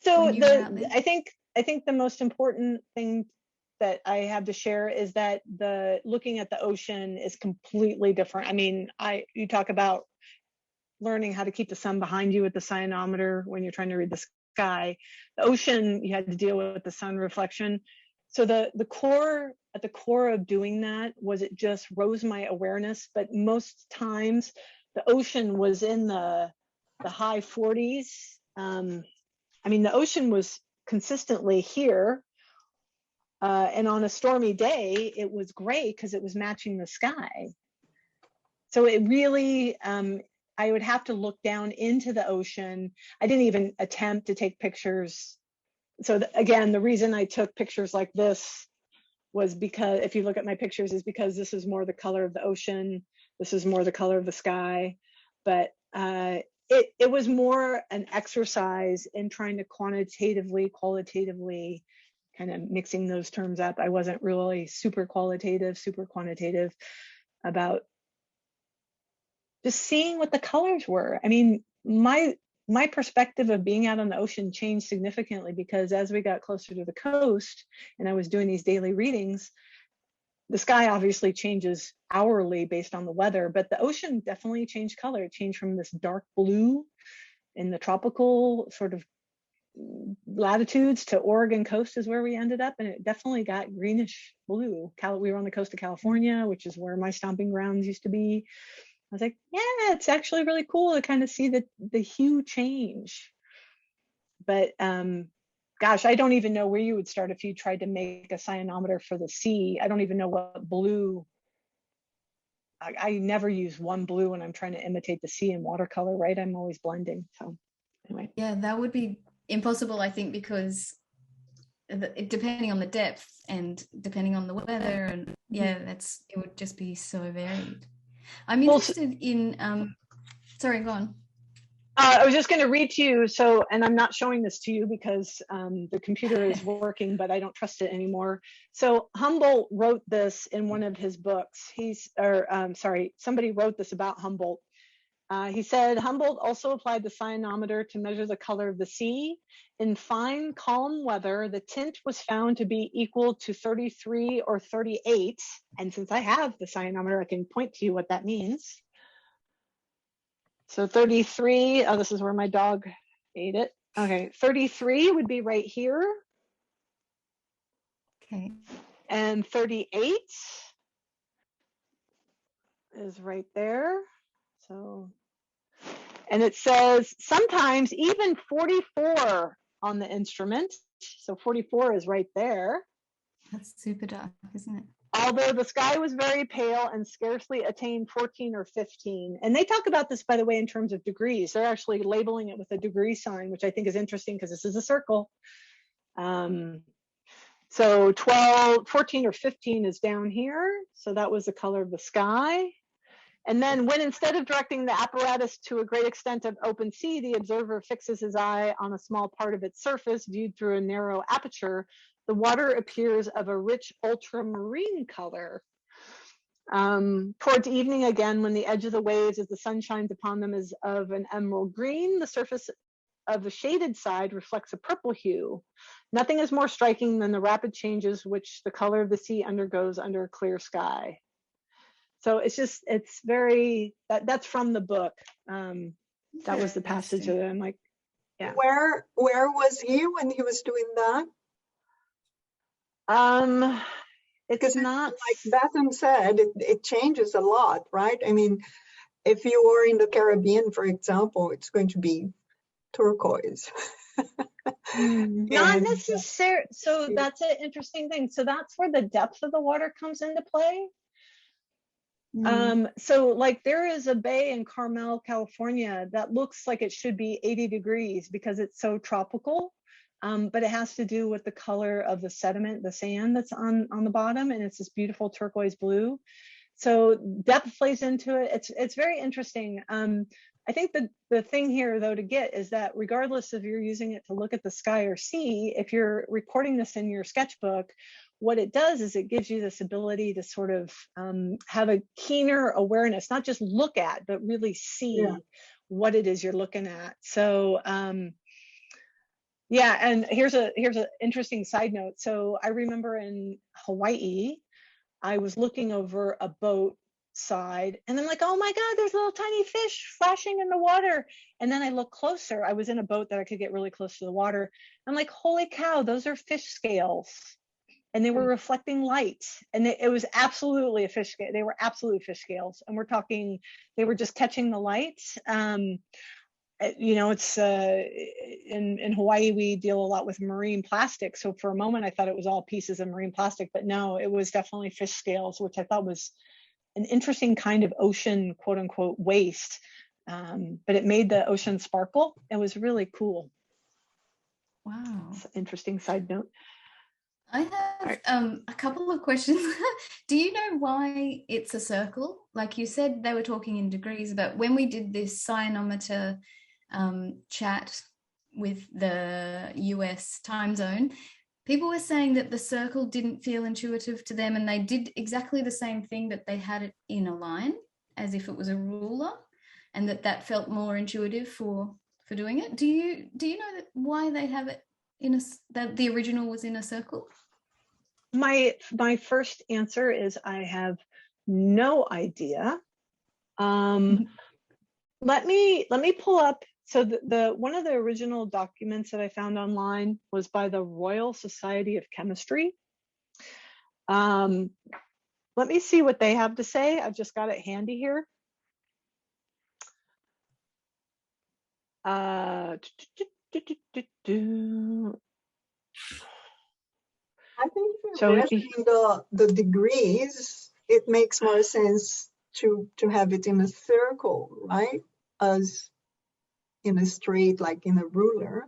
So I think the most important thing that I have to share is that looking at the ocean is completely different. I mean, you talk about learning how to keep the sun behind you with the cyanometer when you're trying to read the sky. The ocean, you had to deal with the sun reflection. So at the core of doing that was it just rose my awareness. But most times the ocean was in the high 40s. I mean, the ocean was consistently here. And on a stormy day, it was great because it was matching the sky. So it really, I would have to look down into the ocean. I didn't even attempt to take pictures. So again, the reason I took pictures like this was because, if you look at my pictures, is because this is more the color of the ocean. This is more the color of the sky. But it was more an exercise in trying to qualitatively, kind of mixing those terms up. I wasn't really super qualitative, super quantitative about just seeing what the colors were. I mean, my perspective of being out on the ocean changed significantly because as we got closer to the coast and I was doing these daily readings, the sky obviously changes hourly based on the weather, but the ocean definitely changed color. It changed from this dark blue in the tropical sort of latitudes to Oregon coast is where we ended up, and it definitely got greenish blue. We were on the coast of California, which is where my stomping grounds used to be. I was like, yeah, it's actually really cool to kind of see the hue change. But gosh, I don't even know where you would start if you tried to make a cyanometer for the sea. I don't even know what blue. I never use one blue when I'm trying to imitate the sea in watercolor, right? I'm always blending. So anyway. Yeah, that would be impossible, I think, because depending on the depth and depending on the weather, and it would just be so varied. I'm interested in sorry, go on. I was just going to read to you, and I'm not showing this to you because the computer is working, but I don't trust it anymore. So Humboldt wrote this in one of his books. Somebody wrote this about Humboldt. He said, Humboldt also applied the cyanometer to measure the color of the sea. In fine, calm weather, the tint was found to be equal to 33 or 38. And since I have the cyanometer, I can point to you what that means. So 33, this is where my dog ate it. Okay, 33 would be right here. Okay. And 38 is right there. So, and it says sometimes even 44 on the instrument. So 44 is right there. That's super dark, isn't it? although the sky was very pale and scarcely attained 14 or 15. And they talk about this, by the way, in terms of degrees. They're actually labeling it with a degree sign, which I think is interesting because this is a circle. So 14 or 15 is down here. So that was the color of the sky. And then when, instead of directing the apparatus to a great extent of open sea, the observer fixes his eye on a small part of its surface viewed through a narrow aperture, the water appears of a rich ultramarine color. Towards evening again, when the edge of the waves as the sun shines upon them is of an emerald green, the surface of the shaded side reflects a purple hue. Nothing is more striking than the rapid changes which the color of the sea undergoes under a clear sky. So it's very, that's from the book. That was the passage that I'm like, yeah. Where was he when he was doing that? It's not, like Betham said, it changes a lot, right? I mean, if you are in the Caribbean, for example, it's going to be turquoise. not necessarily. So that's an interesting thing. So that's where the depth of the water comes into play. So like there is a bay in Carmel, California that looks like it should be 80 degrees because it's so tropical. But it has to do with the color of the sediment, the sand that's on the bottom, and it's this beautiful turquoise blue. So depth plays into it. It's very interesting. I think the thing here though to get is that regardless if you're using it to look at the sky or sea, if you're recording this in your sketchbook, what it does is it gives you this ability to sort of have a keener awareness, not just look at, but really see what it is you're looking at. So yeah, and here's an interesting side note. So I remember in Hawaii, I was looking over a boat side and I'm like, oh my God, there's little tiny fish flashing in the water. And then I look closer. I was in a boat that I could get really close to the water. I'm like, holy cow, those are fish scales. And they were reflecting light. And it was absolutely a fish scale. They were absolutely fish scales. And we're talking, they were just catching the light. You know, it's in Hawaii, we deal a lot with marine plastic. So for a moment, I thought it was all pieces of marine plastic, but no, it was definitely fish scales, which I thought was an interesting kind of ocean, quote unquote, waste. But it made the ocean sparkle. It was really cool. Wow. It's an interesting side note. I have a couple of questions. Do you know why it's a circle? Like you said, they were talking in degrees, but when we did this cyanometer chat with the US time zone, people were saying that the circle didn't feel intuitive to them, and they did exactly the same thing, that they had it in a line as if it was a ruler, and that felt more intuitive for doing it. Do you know why they have it that the original was in a circle? My first answer is I have no idea. Let me pull up. So the one of the original documents that I found online was by the Royal Society of Chemistry. Let me see what they have to say. I've just got it handy here. I think if you're measuring the degrees, it makes more sense to have it in a circle, right? As in a straight, like in a ruler,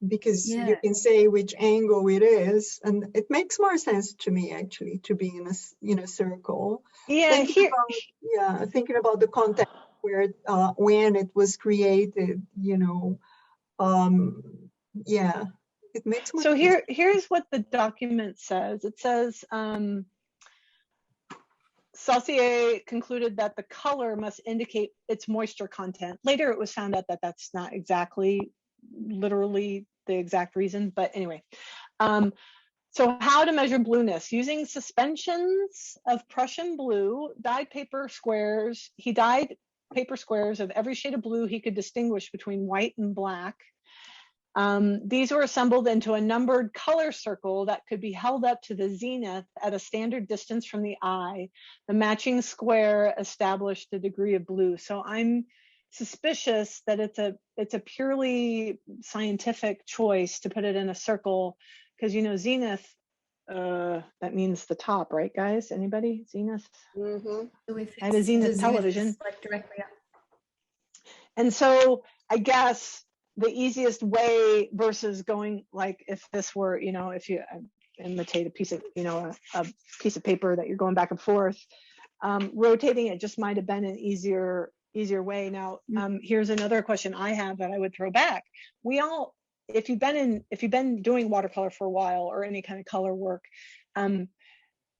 because you can say which angle it is, and it makes more sense to me actually to be in a circle. Yeah, thinking about the context where when it was created, you know, it makes more so sense. Here's what the document says. It says Saussure concluded that the color must indicate its moisture content. Later it was found out that that's not exactly literally the exact reason, but anyway. So how to measure blueness? Using suspensions of Prussian blue, dyed paper squares. He dyed paper squares of every shade of blue he could distinguish between white and black. These were assembled into a numbered color circle that could be held up to the zenith at a standard distance from the eye. The matching square established the degree of blue. So I'm suspicious that it's a purely scientific choice to put it in a circle, because, you know, zenith that means the top, right, guys? Anybody? Zenith? Mm-hmm. So if I had a it's Zenith the television. it's like directly up. And so I guess the easiest way versus going, like, if this were, you know, if you imitate a piece of, you know, a piece of paper that you're going back and forth, rotating it just might have been an easier way. Now, here's another question I have that I would throw back. We all, if you've been doing watercolor for a while or any kind of color work,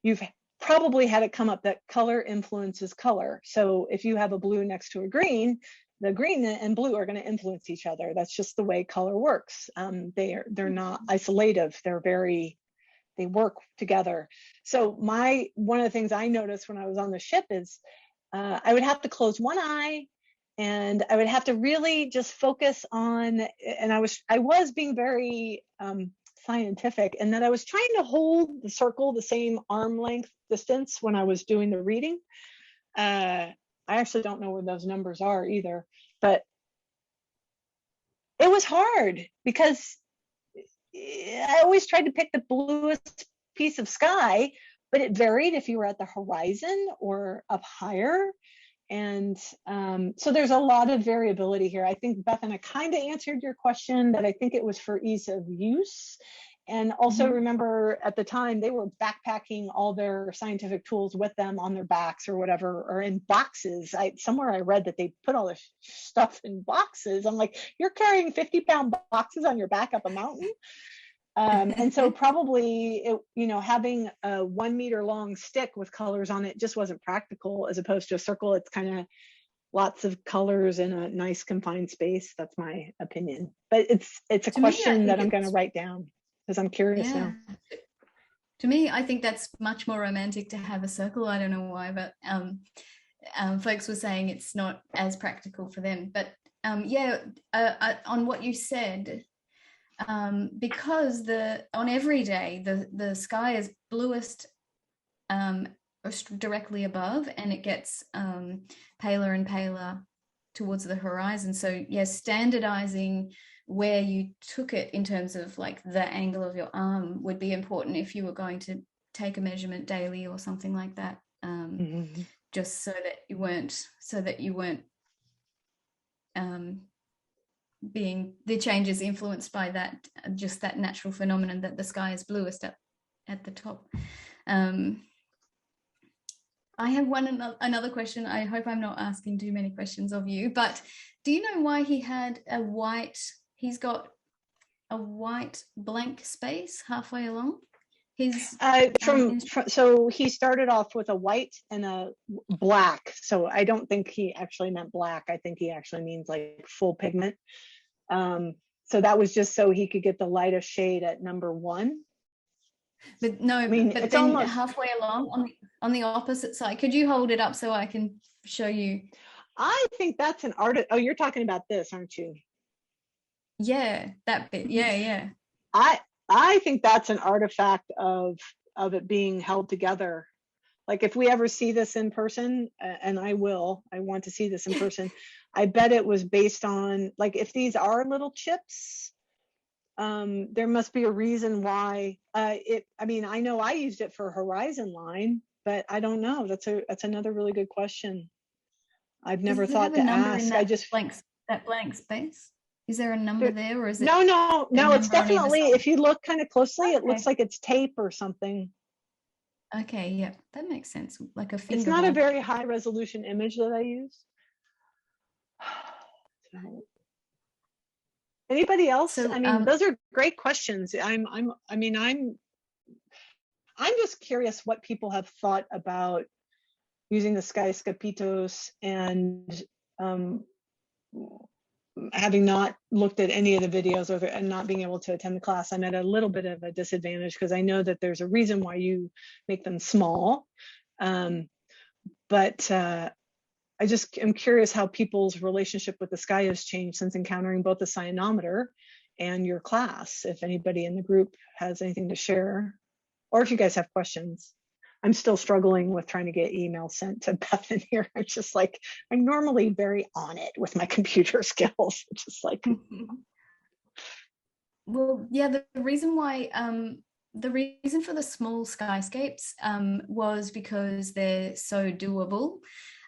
you've probably had it come up that color influences color. So if you have a blue next to a green, the green and blue are going to influence each other. That's just the way color works. They're not isolative. They work together. So one of the things I noticed when I was on the ship is I would have to close one eye and I would have to really just focus on, and I was being very scientific, and that I was trying to hold the circle the same arm length distance when I was doing the reading. I actually don't know where those numbers are either, but it was hard because I always tried to pick the bluest piece of sky, but it varied if you were at the horizon or up higher. And so there's a lot of variability here. I think, Beth, and I kind of answered your question that I think it was for ease of use. And also remember at the time they were backpacking all their scientific tools with them on their backs or whatever, or in boxes. Somewhere I read that they put all this stuff in boxes. I'm like, you're carrying 50-pound boxes on your back up a mountain? And so probably, having a 1 meter long stick with colors on it just wasn't practical, as opposed to a circle. It's kind of lots of colors in a nice confined space. That's my opinion. But it's a question that I'm going to write down because I'm curious now. To me, I think that's much more romantic to have a circle. I don't know why, but folks were saying it's not as practical for them. But on what you said, because on every day the sky is bluest directly above, and it gets paler and paler towards the horizon. So standardizing where you took it in terms of like the angle of your arm would be important if you were going to take a measurement daily or something like that, just so that you weren't being the changes influenced by that natural phenomenon that the sky is bluest at the top. I have another question. I hope I'm not asking too many questions of you, but do you know why he's got a white blank space halfway along his so he started off with a white and a black. So I don't think he actually meant black. I think he actually means like full pigment. So that was just so he could get the lightest shade at number 1. But no, I mean, but then almost halfway along on the opposite side, could you hold it up so I can show you? I think that's an art. Oh, you're talking about this, aren't you? Yeah, that bit. Yeah. I think that's an artifact of it being held together. Like if we ever see this in person, and I want to see this in person, I bet it was based on, like, if these are little chips, there must be a reason why I know I used it for horizon line, but I don't know. That's another really good question. I've never thought to ask. I just that blank space. Is there a number there, or is it? No. It's definitely, if you look kind of closely, it looks like it's tape or something. Okay, yeah, that makes sense. Like a finger. It's not a very high resolution image that I use. Anybody else? So, those are great questions. I'm just curious what people have thought about using the Skyscapitos, and having not looked at any of the videos and not being able to attend the class, I'm at a little bit of a disadvantage because I know that there's a reason why you make them small. But I just am curious how people's relationship with the sky has changed since encountering both the cyanometer and your class. If anybody in the group has anything to share, or if you guys have questions. I'm still struggling with trying to get emails sent to Beth in here. I'm just like, I'm normally very on it with my computer skills. It's just like. Well, yeah, the reason why the reason for the small skyscapes was because they're so doable.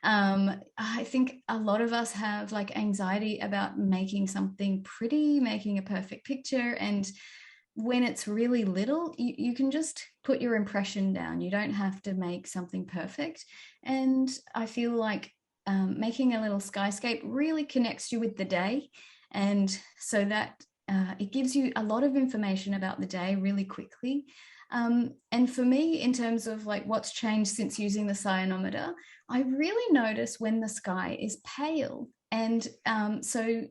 I think a lot of us have like anxiety about making something pretty, making a perfect picture. And when it's really little, you can just put your impression down. You don't have to make something perfect. And I feel like making a little skyscape really connects you with the day. And so that it gives you a lot of information about the day really quickly. And for me, in terms of like what's changed since using the cyanometer, I really notice when the sky is pale. And so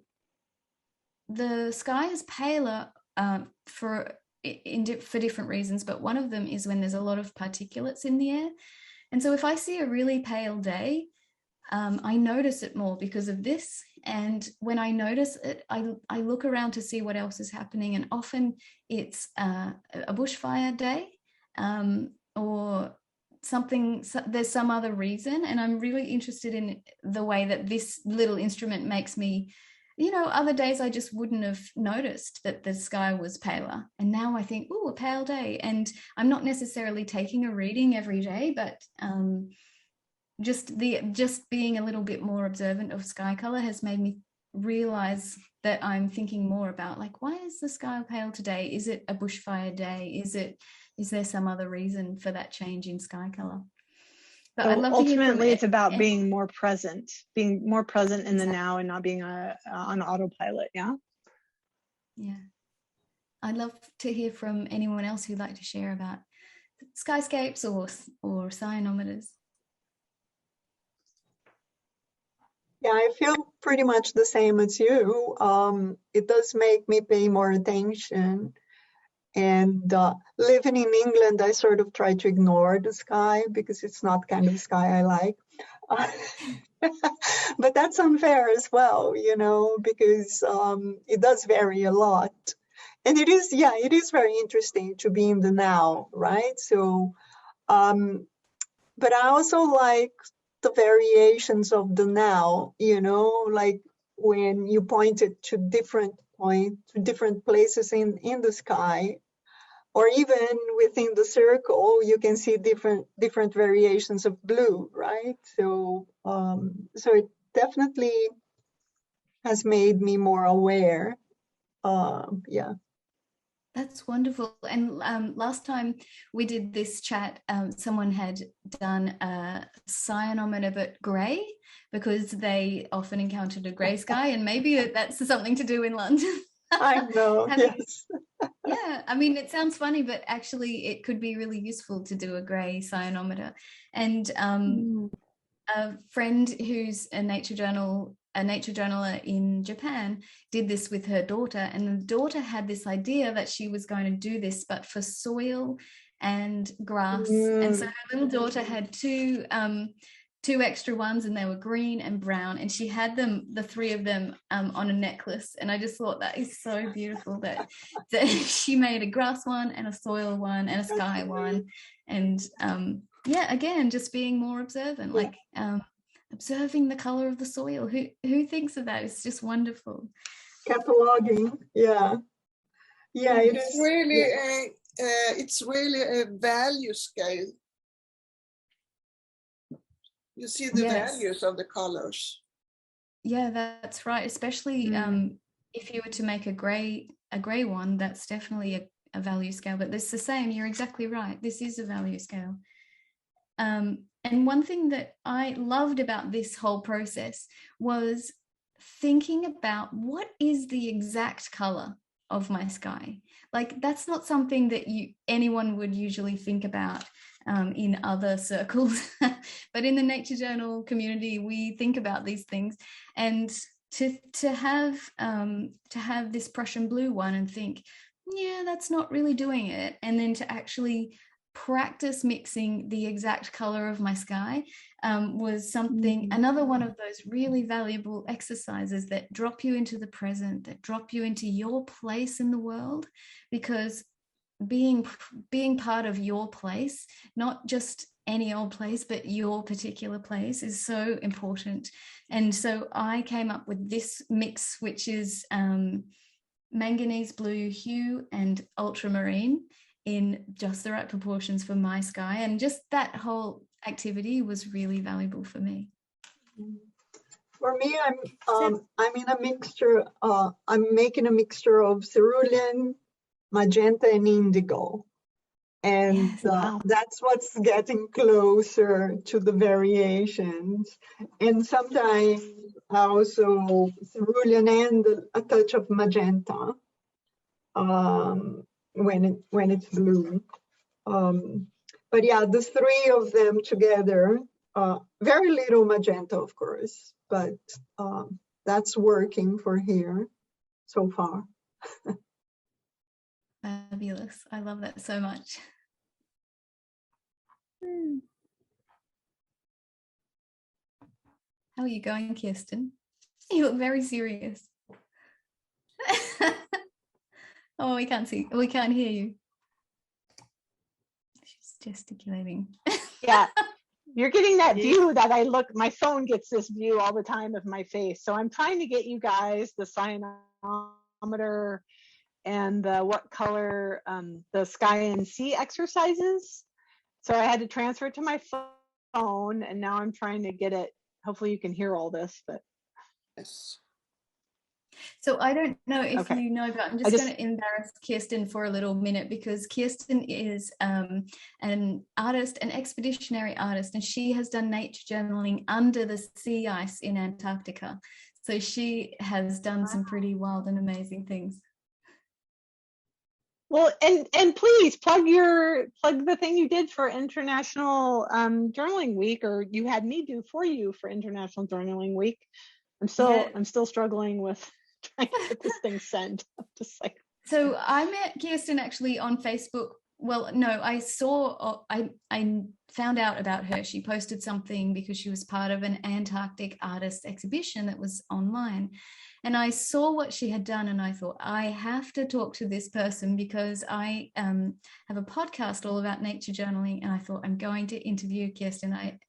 the sky is paler for different reasons, but one of them is when there's a lot of particulates in the air. And so if I see a really pale day, I notice it more because of this. And when I notice it, I look around to see what else is happening. And often it's a bushfire day or something, there's some other reason. And I'm really interested in the way that this little instrument makes me, you know, other days I just wouldn't have noticed that the sky was paler. And now I think, oh, a pale day. And I'm not necessarily taking a reading every day, but just being a little bit more observant of sky color has made me realize that I'm thinking more about like, why is the sky pale today? Is it a bushfire day? Is there some other reason for that change in sky color? But So I'd love ultimately, to it's about being more present in the now and not being on autopilot. Yeah. Yeah. I'd love to hear from anyone else who'd like to share about skyscapes or cyanometers. Yeah, I feel pretty much the same as you. It does make me pay more attention. And living in England, I sort of try to ignore the sky because it's not kind of sky I like. But that's unfair as well, you know, because it does vary a lot. And it is very interesting to be in the now, right? So, but I also like the variations of the now, you know, like when you pointed to different places in the sky, or even within the circle, you can see different variations of blue, right? So so it definitely has made me more aware. Yeah. That's wonderful. And last time we did this chat, someone had done a cyanometer but grey, because they often encountered a grey sky, and maybe that's something to do in London. I know, yes. Yeah, I mean, it sounds funny, but actually it could be really useful to do a grey cyanometer. And a friend who's a nature journaler in Japan did this with her daughter, and the daughter had this idea that she was going to do this but for soil and grass. And so her little daughter had two extra ones, and they were green and brown, and she had them, the three of them, on a necklace. And I just thought that is so beautiful that she made a grass one and a soil one and a sky one. And yeah, again, just being more observant, like observing the color of the soil. Who thinks of that? It's just wonderful. Cataloging, yeah. Yeah, it is. It's really a value scale. You see the values of the colors. Yeah, that's right. Especially if you were to make a gray one, that's definitely a value scale. But it's the same. You're exactly right. This is a value scale. And one thing that I loved about this whole process was thinking about what is the exact color of my sky. Like, that's not something that anyone would usually think about in other circles, but in the nature journal community, we think about these things. And to have this Prussian blue one and think, yeah, that's not really doing it, and then to actually practice mixing the exact color of my sky was something, another one of those really valuable exercises that drop you into the present, that drop you into your place in the world. Because being part of your place, not just any old place, but your particular place, is so important. And so I came up with this mix, which is manganese blue hue and ultramarine. in just the right proportions for my sky. And just that whole activity was really valuable for me. For me, I'm in a mixture. I'm making a mixture of cerulean, magenta, and indigo, and Yes, wow. that's what's getting closer to the variations. And sometimes also cerulean and a touch of magenta when it's blue. But yeah, the three of them together, very little magenta, of course, but that's working for here so far. Fabulous. I love that so much. How are you going, Kirsten? You look very serious. Oh, we can't see. We can't hear you. She's gesticulating. Yeah. You're getting that view that my phone gets this view all the time of my face. So I'm trying to get you guys the cyanometer and the what color, the sky and sea exercises. So I had to transfer it to my phone, and now I'm trying to get it. Hopefully you can hear all this, but. Yes. So I don't know if Okay. you know, but I'm just going to embarrass Kirsten for a little minute, because Kirsten is an artist, an expeditionary artist, and she has done nature journaling under the sea ice in Antarctica. So she has done some pretty wild and amazing things. Well, and please plug the thing you did for International Journaling Week, or you had me do for you for International Journaling Week. I'm still struggling with trying to get this thing sent. Just like. So I met Kirsten actually on Facebook. Well, no, I found out about her. She posted something because she was part of an Antarctic artist exhibition that was online. And I saw what she had done, and I thought, I have to talk to this person, because I have a podcast all about nature journaling. And I thought, I'm going to interview Kirsten. I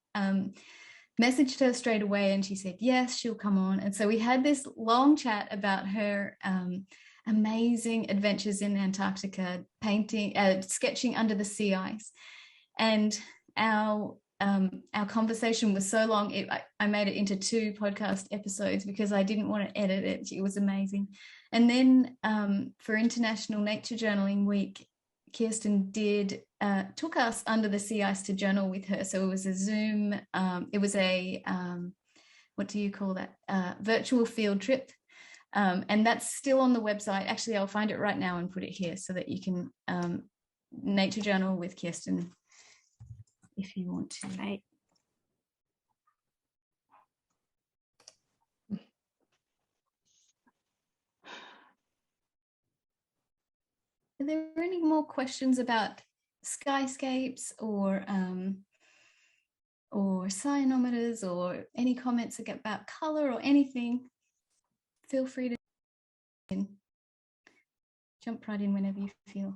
messaged her straight away, and she said, yes, she'll come on. And so we had this long chat about her amazing adventures in Antarctica, sketching under the sea ice. And our conversation was so long, I made it into 2 podcast episodes because I didn't want to edit it. It was amazing. And then for International Nature Journaling Week, Kirsten took us under the sea ice to journal with her. So it was a Zoom, it was a, what do you call that? Virtual field trip. And that's still on the website. Actually, I'll find it right now and put it here so that you can nature journal with Kirsten if you want to. Right. Are there any more questions about skyscapes or cyanometers, or any comments about color or anything? Feel free to jump right in whenever you feel.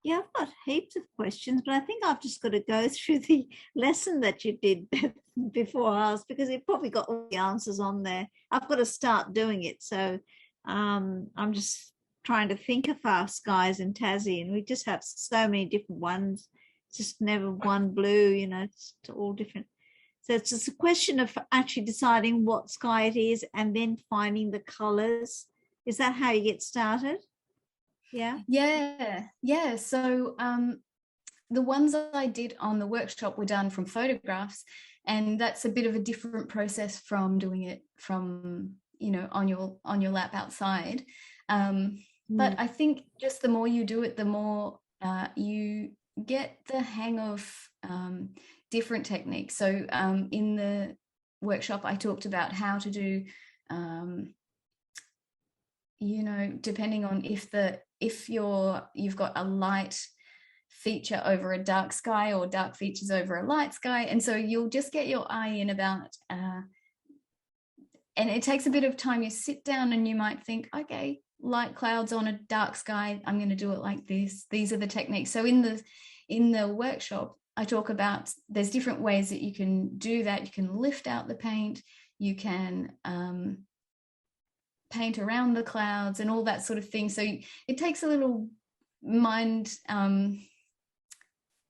Yeah, I've got heaps of questions, but I think I've just got to go through the lesson that you did before ours, because it probably got all the answers on there. I've got to start doing it. So I'm just trying to think of our skies in Tassie, and we just have so many different ones. It's just never one blue, it's all different. So it's just a question of actually deciding what sky it is and then finding the colors. Is that how you get started? Yeah. So the ones I did on the workshop were done from photographs, and that's a bit of a different process from doing it from on your lap outside. But I think just the more you do it, the more you get the hang of different techniques. So in the workshop I talked about how to do depending on if you've got a light feature over a dark sky, or dark features over a light sky, and so you'll just get your eye in about and it takes a bit of time. You sit down and you might think, okay, light clouds on a dark sky, I'm going to do it like this. These are the techniques. So in the workshop I talk about there's different ways that you can do that. You can lift out the paint, you can paint around the clouds and all that sort of thing. So it takes a little mind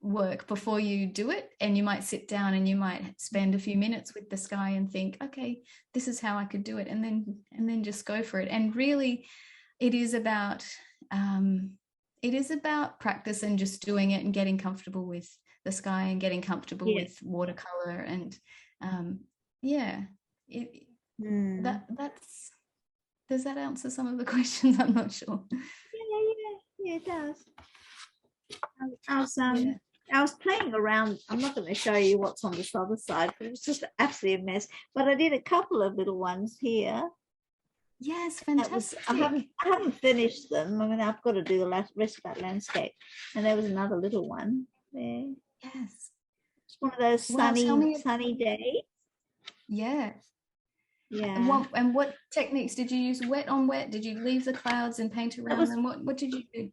work before you do it, and you might sit down and you might spend a few minutes with the sky and think, okay, this is how I could do it, and then just go for it. And really it is about practice and just doing it and getting comfortable with the sky and getting comfortable with watercolor. And that's does that answer some of the questions? I'm not sure. Yeah, it does. I was playing around. I'm not going to show you what's on this other side, but it was just absolutely a mess. But I did a couple of little ones here. Yes, fantastic. I haven't finished them. I mean, I've got to do the rest of that landscape. And there was another little one there. Yes. It's one of those sunny days. Yeah. Yeah. And what techniques did you use? Wet on wet? Did you leave the clouds and paint around them? What did you do?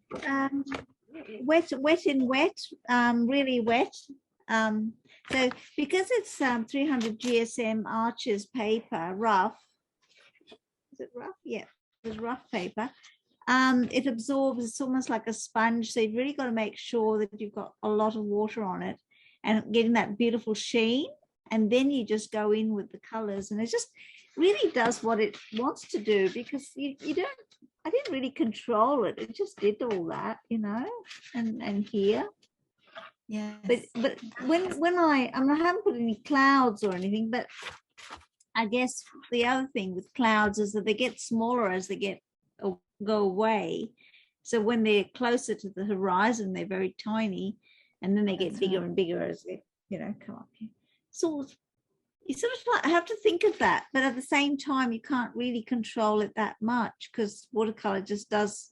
Wet in wet, really wet. So because it's 300 GSM Arches paper, rough. Is it rough? Yeah, it's rough paper. It absorbs. It's almost like a sponge. So you've really got to make sure that you've got a lot of water on it and getting that beautiful sheen. And then you just go in with the colors, and it just really does what it wants to do, because I didn't really control it. It just did all that, and here. Yeah. But when I haven't put any clouds or anything, but I guess the other thing with clouds is that they get smaller as they go away. So when they're closer to the horizon, they're very tiny, and then they get bigger and bigger as they, come up here. So you sort of have to think of that, but at the same time, you can't really control it that much, because watercolor just does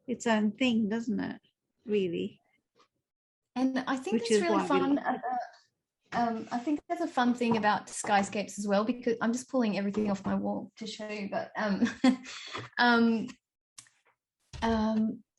its own thing, doesn't it? Really. And I think it's really fun. I think there's a fun thing about skyscapes as well, because I'm just pulling everything off my wall to show you, but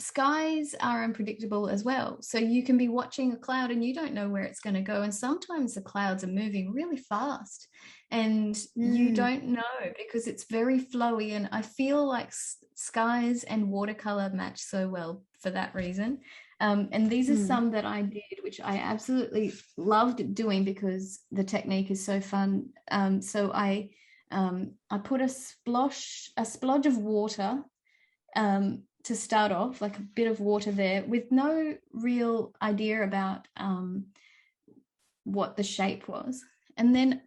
skies are unpredictable as well. So you can be watching a cloud and you don't know where it's going to go. And sometimes the clouds are moving really fast and you don't know, because it's very flowy. And I feel like skies and watercolor match so well for that reason. And these are some that I did, which I absolutely loved doing because the technique is so fun. So I put a splodge of water to start off, like a bit of water there, with no real idea about what the shape was. And then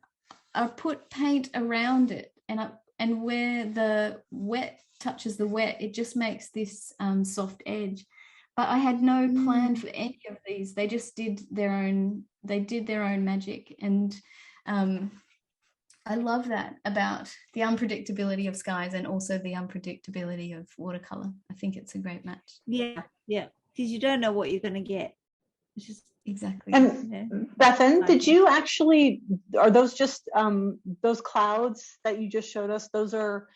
I put paint around it, and where the wet touches the wet, it just makes this soft edge. But I had no plan for any of these. They just did their own magic. And I love that about the unpredictability of skies and also the unpredictability of watercolor. I think it's a great match. Yeah, because you don't know what you're going to get. It's just exactly. And Bethan, did you actually, are those just those clouds that you just showed us? Those are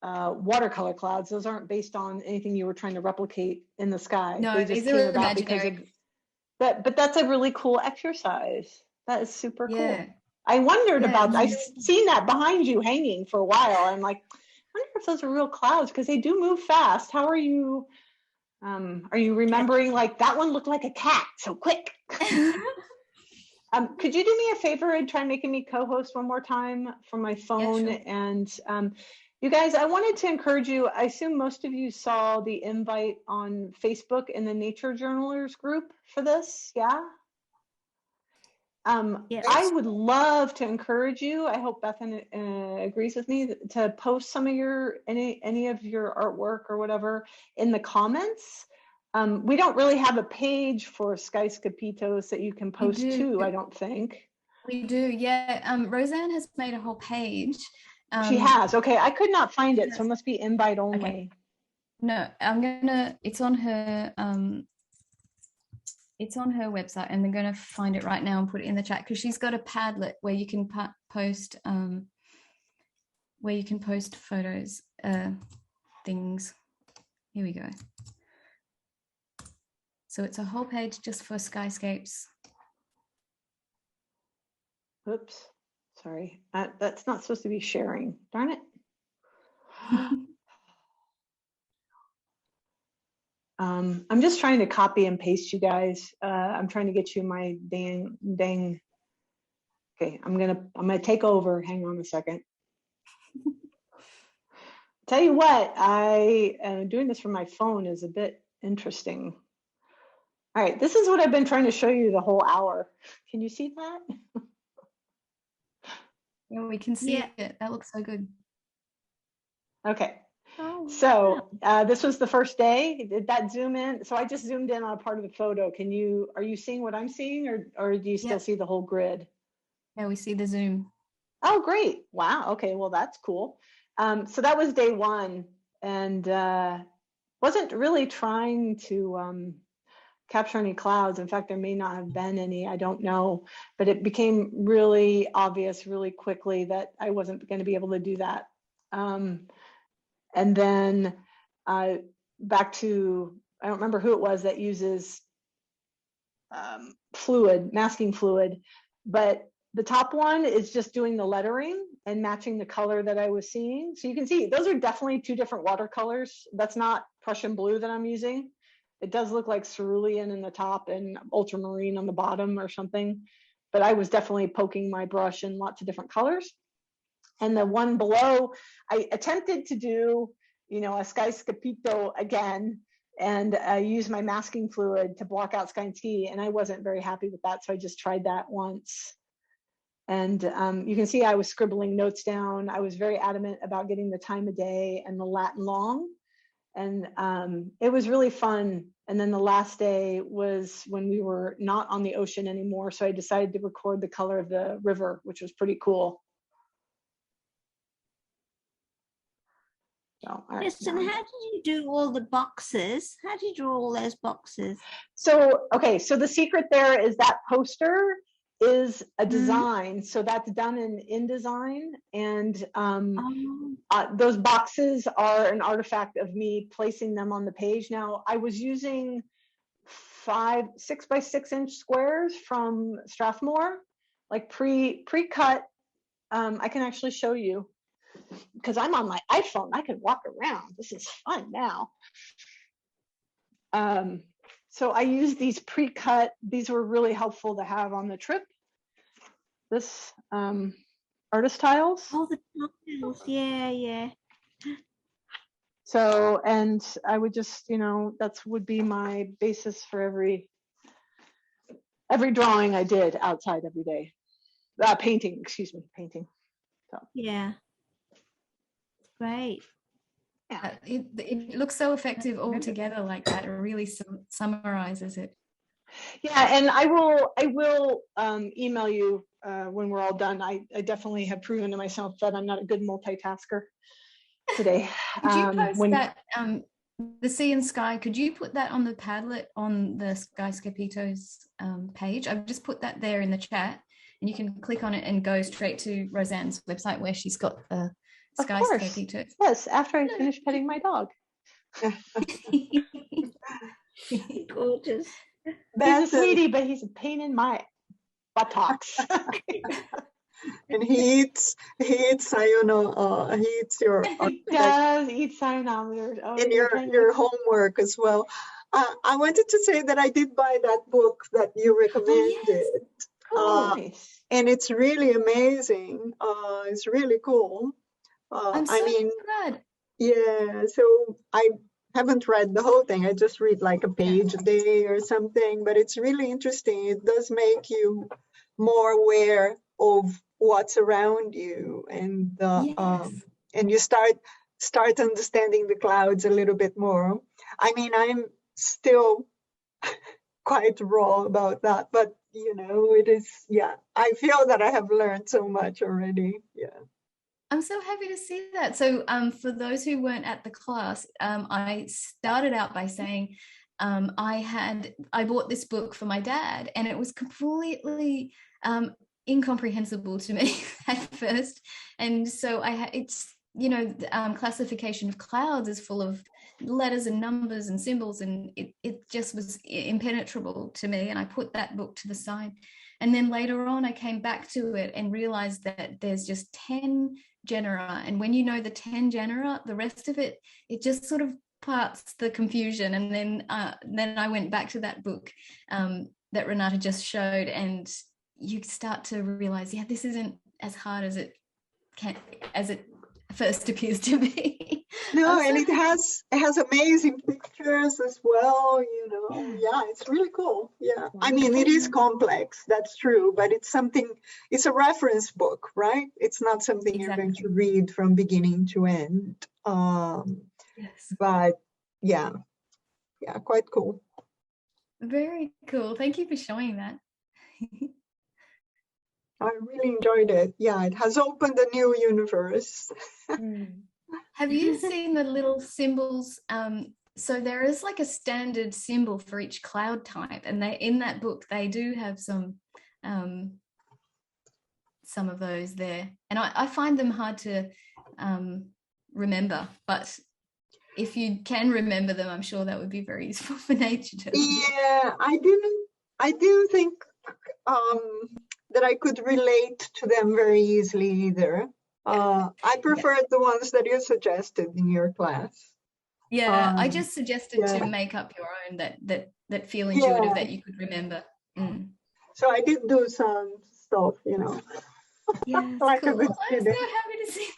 watercolor clouds. Those aren't based on anything you were trying to replicate in the sky. No, they just these are imaginary. But that's a really cool exercise. That is super cool. I wondered about, I've seen that behind you hanging for a while. I'm like, I wonder if those are real clouds, because they do move fast. How are you remembering, like, that one looked like a cat, so quick. Could you do me a favor and try making me co-host one more time from my phone? Yeah, sure. And you guys, I wanted to encourage you. I assume most of you saw the invite on Facebook in the Nature Journalers group for this, yeah? I would love to encourage you. I hope Bethan agrees with me to post some of your any of your artwork or whatever in the comments. We don't really have a page for Skyscapitos that you can post to, I don't think. We do, yeah. Roseanne has made a whole page. She has. Okay, I could not find it, so it must be invite only. Okay. No, it's on her. It's on her website, and I'm going to find it right now and put it in the chat, because she's got a Padlet where you can post photos, things. Here we go. So it's a whole page just for skyscapes. Oops, sorry. That's not supposed to be sharing. Darn it. I'm just trying to copy and paste you guys. I'm trying to get you my dang. Okay, I'm gonna take over. Hang on a second. Tell you what, doing this from my phone is a bit interesting. All right, this is what I've been trying to show you the whole hour. Can you see that? Yeah, we can see it. That looks so good. Okay. Oh, So this was the first day. Did that zoom in? So I just zoomed in on a part of the photo. Are you seeing what I'm seeing, or do you still see the whole grid? Yeah, we see the zoom. Oh, great. Wow. Okay, well, that's cool. So that was day one, and wasn't really trying to capture any clouds. In fact, there may not have been any, I don't know, but it became really obvious really quickly that I wasn't going to be able to do that. And then back to, I don't remember who it was that uses masking fluid, but the top one is just doing the lettering and matching the color that I was seeing. So you can see those are definitely two different watercolors. That's not Prussian blue that I'm using. It does look like cerulean in the top and ultramarine on the bottom or something, but I was definitely poking my brush in lots of different colors. And the one below, I attempted to do, a Skyscapito again, and use my masking fluid to block out sky and ski, and I wasn't very happy with that, so I just tried that once. And you can see I was scribbling notes down. I was very adamant about getting the time of day and the Latin long, and it was really fun. And then the last day was when we were not on the ocean anymore, so I decided to record the color of the river, which was pretty cool. So, all right, yes, and how did you do all the boxes? How did you draw all those boxes? So, okay, so the secret there is that poster is a design. So that's done in InDesign. And those boxes are an artifact of me placing them on the page. Now, I was using 6 by 6 inch squares from Strathmore, like pre-cut. I can actually show you, because I'm on my iPhone. I can walk around. This is fun now. So I used these pre-cut. These were really helpful to have on the trip. This artist tiles. Oh, the tiles. Yeah. So, and I would just, that would be my basis for every drawing I did outside every day. Painting. So. Yeah. Great. Yeah, it looks so effective all together like that. It really summarizes it. Yeah, and I will email you when we're all done. I definitely have proven to myself that I'm not a good multitasker today. Could you post that, the sea and sky, could you put that on the Padlet on the Skyscapito's page? I've just put that there in the chat, and you can click on it and go straight to Roseanne's website where she's got the Skyscapito. Yes, after I finish petting my dog. Gorgeous. He's a sweetie, but he's a pain in my buttocks. And he eats cyanometers. He eats your. He does eat cyanometers. Oh, and your homework as well. I wanted to say that I did buy that book that you recommended. Oh, yes. Nice. And it's really amazing. It's really cool. I'm so glad. Yeah, so I haven't read the whole thing. I just read like a page a day or something, but it's really interesting. It does make you more aware of what's around you, and and you start understanding the clouds a little bit more. I mean, I'm still quite raw about that, but it is. Yeah, I feel that I have learned so much already. Yeah. I'm so happy to see that. So for those who weren't at the class, I started out by saying I bought this book for my dad, and it was completely incomprehensible to me at first. And so classification of clouds is full of letters and numbers and symbols, and it just was impenetrable to me. And I put that book to the side. And then later on, I came back to it and realized that there's just 10 genera. And when you know the 10 genera, the rest of it just sort of parts the confusion, and then I went back to that book that Renata just showed, and you start to realize, yeah, this isn't as hard as it first appears to be. No, and it has amazing pictures as well, you know. Yeah, it's really cool. Yeah. I mean, it is complex, that's true, but it's a reference book, right? It's not something you're going to read from beginning to end. Yes. But yeah, quite cool. Very cool. Thank you for showing that. I really enjoyed it. Yeah, it has opened a new universe. Have you seen the little symbols? So there is like a standard symbol for each cloud type, and in that book they do have some of those there, and I find them hard to remember, but if you can remember them, I'm sure that would be very useful for nature to. Yeah, I didn't think that I could relate to them very easily either. I preferred the ones that you suggested in your class. Yeah, I just suggested to make up your own that feel intuitive that you could remember. So I did do some stuff, you know. Yeah, like cool. a good I'm so happy to see.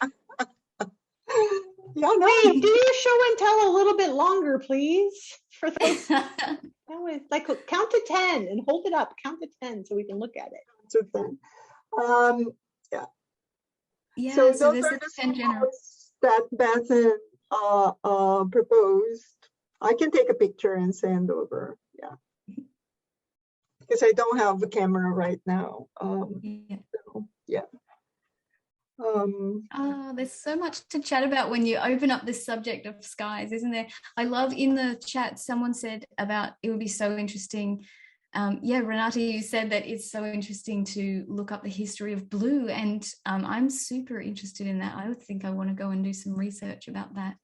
Yeah, no. Hey, do your show and tell a little bit longer, please. For those, like count to 10 and hold it up. Count to 10 so we can look at it. Yeah. Yeah. So So those there's are a the 10 general. that Bethan proposed. I can take a picture and send over. Yeah. Because I don't have a camera right now. Yeah. There's so much to chat about when you open up this subject of skies, isn't there? I love in the chat someone said about it would be so interesting. Renata, you said that it's so interesting to look up the history of blue, and I'm super interested in that. I would think I want to go and do some research about that,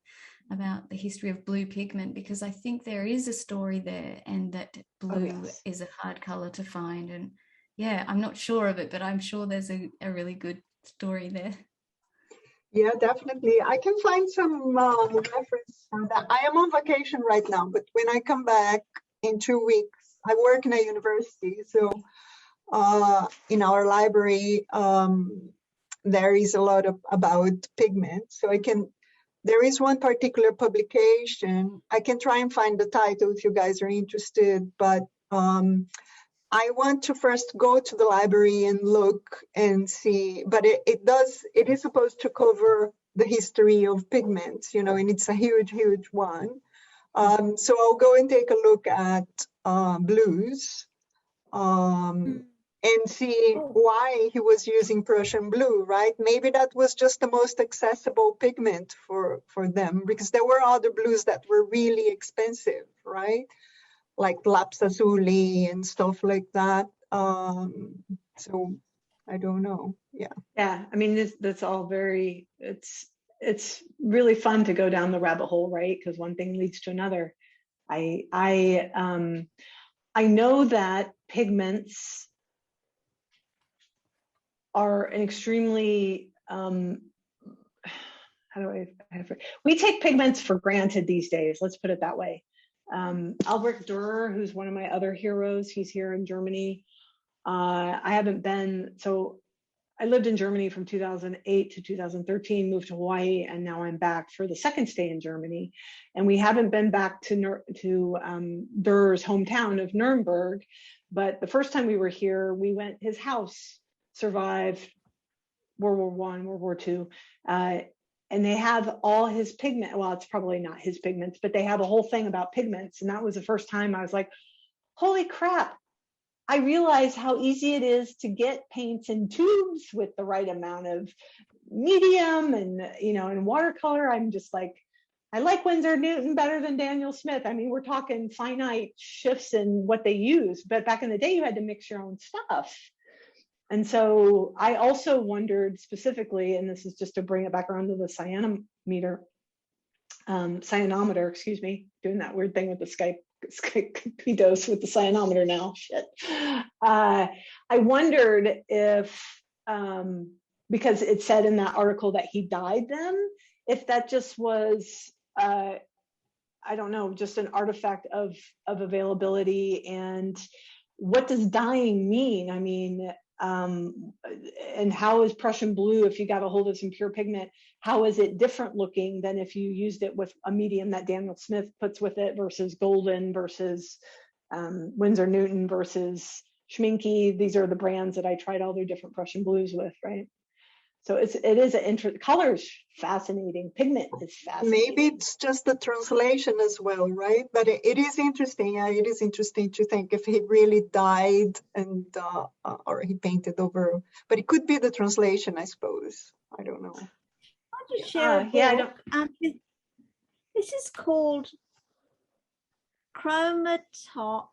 about the history of blue pigment, because I think there is a story there, and that blue is a hard color to find. And yeah, I'm not sure of it, but I'm sure there's a really good story there. Yeah, definitely. I can find some reference for that. I am on vacation right now, but when I come back in 2 weeks, I work in a university. So in our library, there is a lot about pigments. So there is one particular publication. I can try and find the title if you guys are interested, but I want to first go to the library and look and see, but it is supposed to cover the history of pigments, you know, and it's a huge, huge one. So I'll go and take a look at blues and see why he was using Prussian blue, right? Maybe that was just the most accessible pigment for them, because there were other blues that were really expensive, right? Like lapsazuli and stuff like that. So I don't know. Yeah. I mean, that's all very. It's really fun to go down the rabbit hole, right? Because one thing leads to another. I know that pigments are an extremely we take pigments for granted these days. Let's put it that way. Albrecht Dürer, who's one of my other heroes, he's here in Germany. I lived in Germany from 2008 to 2013, moved to Hawaii, and now I'm back for the second stay in Germany. And we haven't been back to Dürer's hometown of Nuremberg, but the first time we were here, his house survived World War I, World War II. And they have all his pigment. Well, it's probably not his pigments, but they have a whole thing about pigments. And that was the first time I was like, holy crap. I realized how easy it is to get paints in tubes with the right amount of medium and, and watercolor. I'm just like, I like Winsor Newton better than Daniel Smith. I mean, we're talking finite shifts in what they use, but back in the day, you had to mix your own stuff. And so I also wondered specifically, and this is just to bring it back around to the cyanometer, doing that weird thing with the Skycapitos with the cyanometer now, shit. I wondered if, because it said in that article that he dyed them, if that just was I don't know, just an artifact of availability. And what does dyeing mean? I mean, and how is Prussian blue, if you got a hold of some pure pigment, how is it different looking than if you used it with a medium that Daniel Smith puts with it versus Golden versus Winsor Newton versus Schminke? These are the brands that I tried all their different Prussian blues with, right? So it is an color's fascinating. Pigment is fascinating. Maybe it's just the translation as well, right? But it is interesting. It is interesting to think if he really dyed and or he painted over. But it could be the translation, I suppose. I don't know. I'll just share a book. Yeah, I don't. This is called Chromatopia,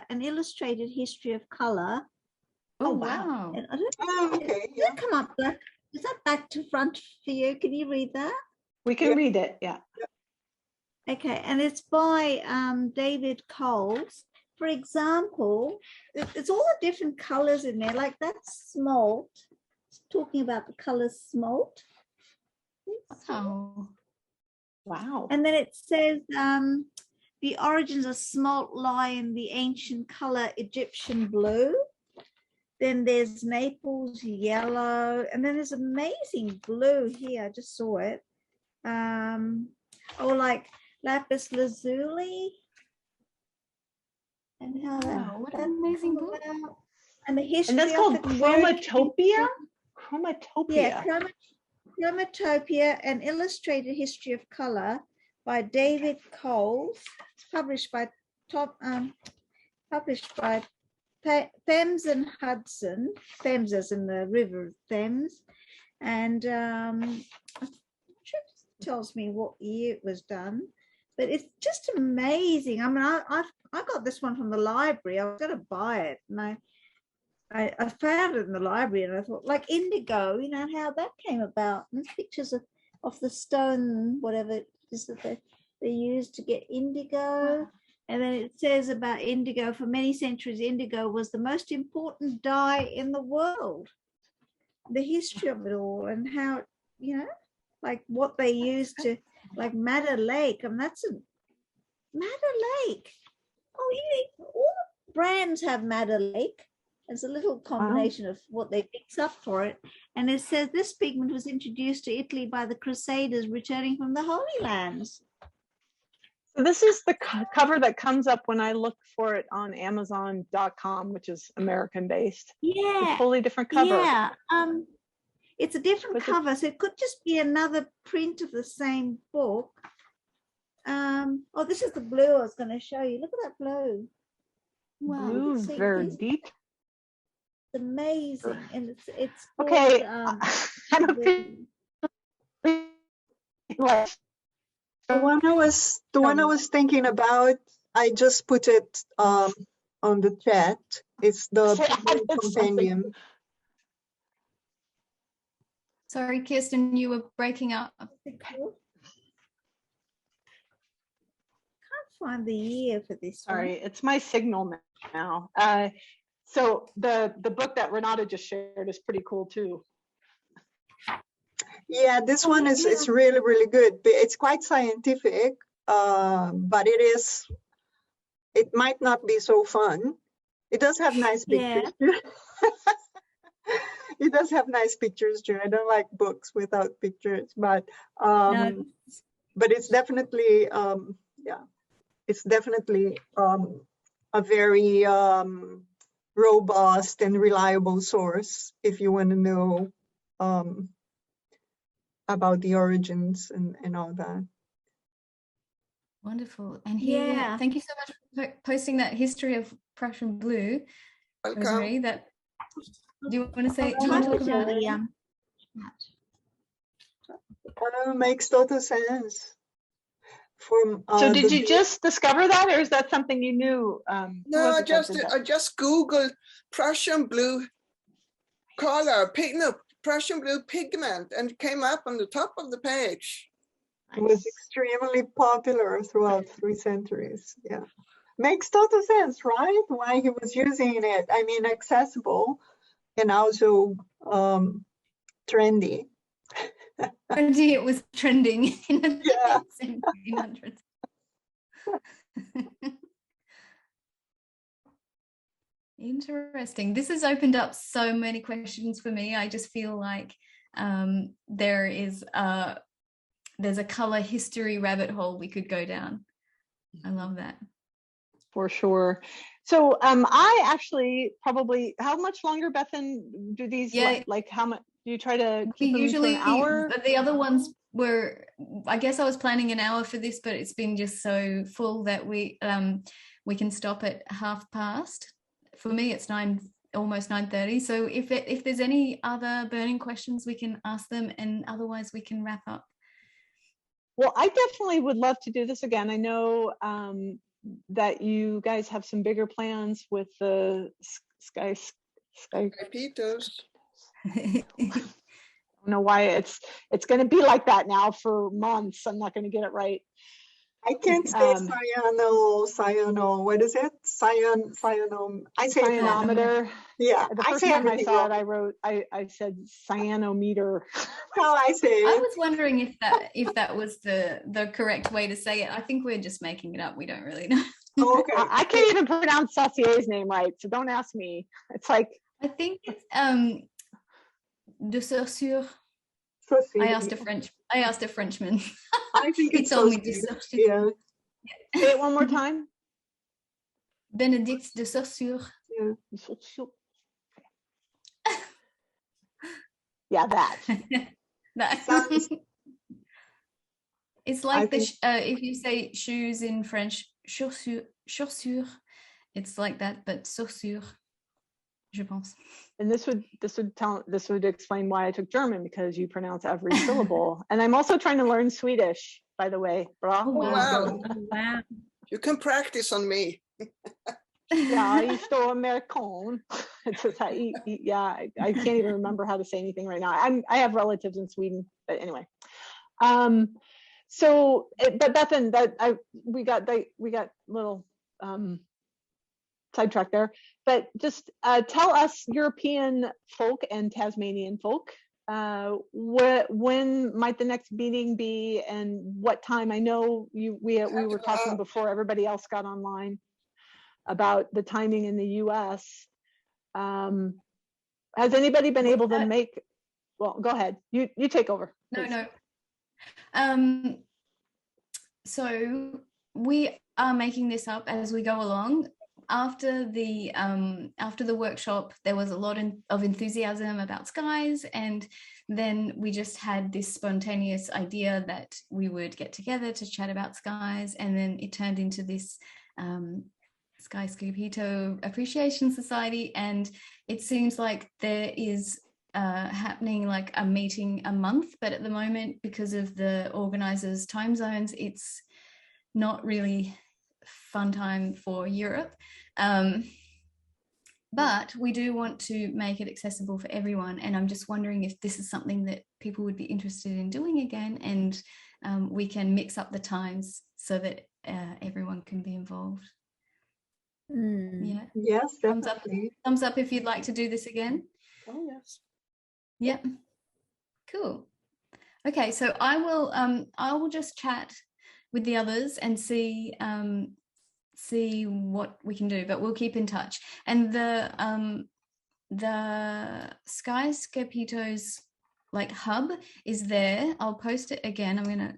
An Illustrated History of Color. Oh, wow. And I don't Oh, okay. Yeah. come up there. Is that back to front for you? Can you read that? We can read it, yeah. Okay, and it's by David Coles. For example, it's all the different colors in there. Like that's smalt. It's talking about the color smalt. Oh. Wow. And then it says the origins of smalt lie in the ancient color Egyptian blue. Then there's Naples yellow, and then there's amazing blue here. I just saw it. Like lapis lazuli, and how Wow, what an amazing book. And the history. And that's called Chromatopia. Chromatopia. Yeah, Chromatopia, An Illustrated History of Color by David Coles. It's published by Thames and Hudson. Thames as in the River Thames, and it tells me what year it was done, but it's just amazing. I mean, I got this one from the library. I was going to buy it, and I found it in the library, and I thought, like indigo, you know how that came about. And there's pictures of the stone, whatever it is that they used to get indigo. Wow. And then it says about indigo, for many centuries, indigo was the most important dye in the world. The history of it all and how, you know, like what they used to, like Madder Lake. I mean, that's a Madder Lake. Oh, yeah, all the brands have Madder Lake. It's a little combination of what they fix up for it. And it says this pigment was introduced to Italy by the Crusaders returning from the Holy Lands. So this is the cover that comes up when I look for it on Amazon.com, which is American based. Yeah. It's a totally different cover. Yeah. It's a different cover. So it could just be another print of the same book. This is the blue I was going to show you. Look at that blue. Wow. Blue Verdi. It's amazing. And it's called, okay. The one I was thinking about, I just put it on the chat. It's the compendium. Sorry, Kirsten, you were breaking up. Can't find the year for this. Sorry, it's my signal now. So the book that Renata just shared is pretty cool too. Yeah, this one is it's really, really good. It's quite scientific, but it might not be so fun. It does have nice pictures. Yeah. It does have nice pictures too. I don't like books without pictures, but it's definitely it's definitely a very robust and reliable source if you want to know about the origins and all that. Wonderful. And here, thank you so much for posting that history of Prussian blue. Rosemary, do you want to say talk about it? Makes total sense. So did you just discover that, or is that something you knew? No, I just Googled Prussian blue color, Prussian blue pigment, and it came up on the top of the page. It was extremely popular throughout 3 centuries. Yeah, makes total sense, right? Why he was using it. I mean, accessible and also trendy. It was trending in the Yeah. 1700s. Interesting. This has opened up so many questions for me. I just feel like there's a color history rabbit hole we could go down. I love that. For sure. So I actually probably, how much longer, Bethan, do these, like how much, do you try to keep them to an hour? The other ones were, I guess I was planning an hour for this, but it's been just so full that we can stop at past. For me, it's almost 9:30. So if there's any other burning questions, we can ask them, and otherwise we can wrap up. Well, I definitely would love to do this again. I know that you guys have some bigger plans with the Skycapitos. I don't know why it's going to be like that now for months. I'm not going to get it right. I can't say cyano, what is it? I say Cyanometer. Yeah. The first time I saw it, I said cyanometer. How I say it. I was wondering if that was the correct way to say it. I think we're just making it up. We don't really know. Oh, okay. I can't even pronounce Sautier's name right, so don't ask me. It's like, I think it's de saussure. I asked a Frenchman. I think he told me de saussure. Yeah. Say it one more time. Benedict de saussure. Yeah. Yeah, that. That. It's like if you say shoes in French, chaussure, it's like that, but saussure, je pense. And this would explain why I took German, because you pronounce every syllable. And I'm also trying to learn Swedish, by the way. Oh, wow. You can practice on me. Yeah, I står American. Yeah, I can't even remember how to say anything right now. I have relatives in Sweden, but anyway. So, but Bethan, we got a little sidetracked there. But just tell us, European folk and Tasmanian folk, when might the next meeting be, and what time? I know we were talking before everybody else got online about the timing in the US. Has anybody been able to make? Well, go ahead. You take over. Please. No. So we are making this up as we go along. After the workshop, there was a lot of enthusiasm about skies, and then we just had this spontaneous idea that we would get together to chat about skies, and then it turned into this Skyscapito Appreciation Society, and it seems like there is happening like a meeting a month, but at the moment, because of the organizers' time zones, it's not really fun time for Europe. But we do want to make it accessible for everyone, and I'm just wondering if this is something that people would be interested in doing again, and we can mix up the times so that everyone can be involved. Yeah. Yes, definitely. Thumbs up if you'd like to do this again. Oh, yes. Yep. Cool. Okay, so I will just chat with the others and see what we can do, but we'll keep in touch. And the Skyscapito's like hub is there. I'll post it again. I'm gonna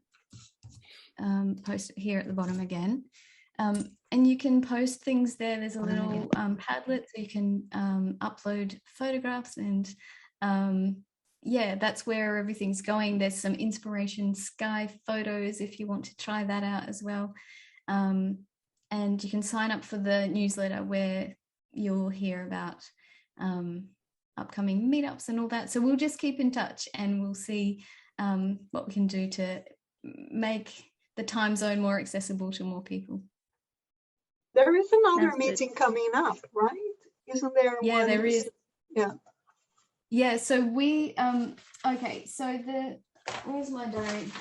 post it here at the bottom again. And you can post things there. There's a little Padlet, so you can upload photographs, and yeah, that's where everything's going. There's some inspiration sky photos if you want to try that out as well. And you can sign up for the newsletter where you'll hear about upcoming meetups and all that. So we'll just keep in touch, and we'll see what we can do to make the time zone more accessible to more people. There is another meeting coming up, right? Isn't there? Yeah, there is. Yeah. Yeah, so we okay, so where's my diary?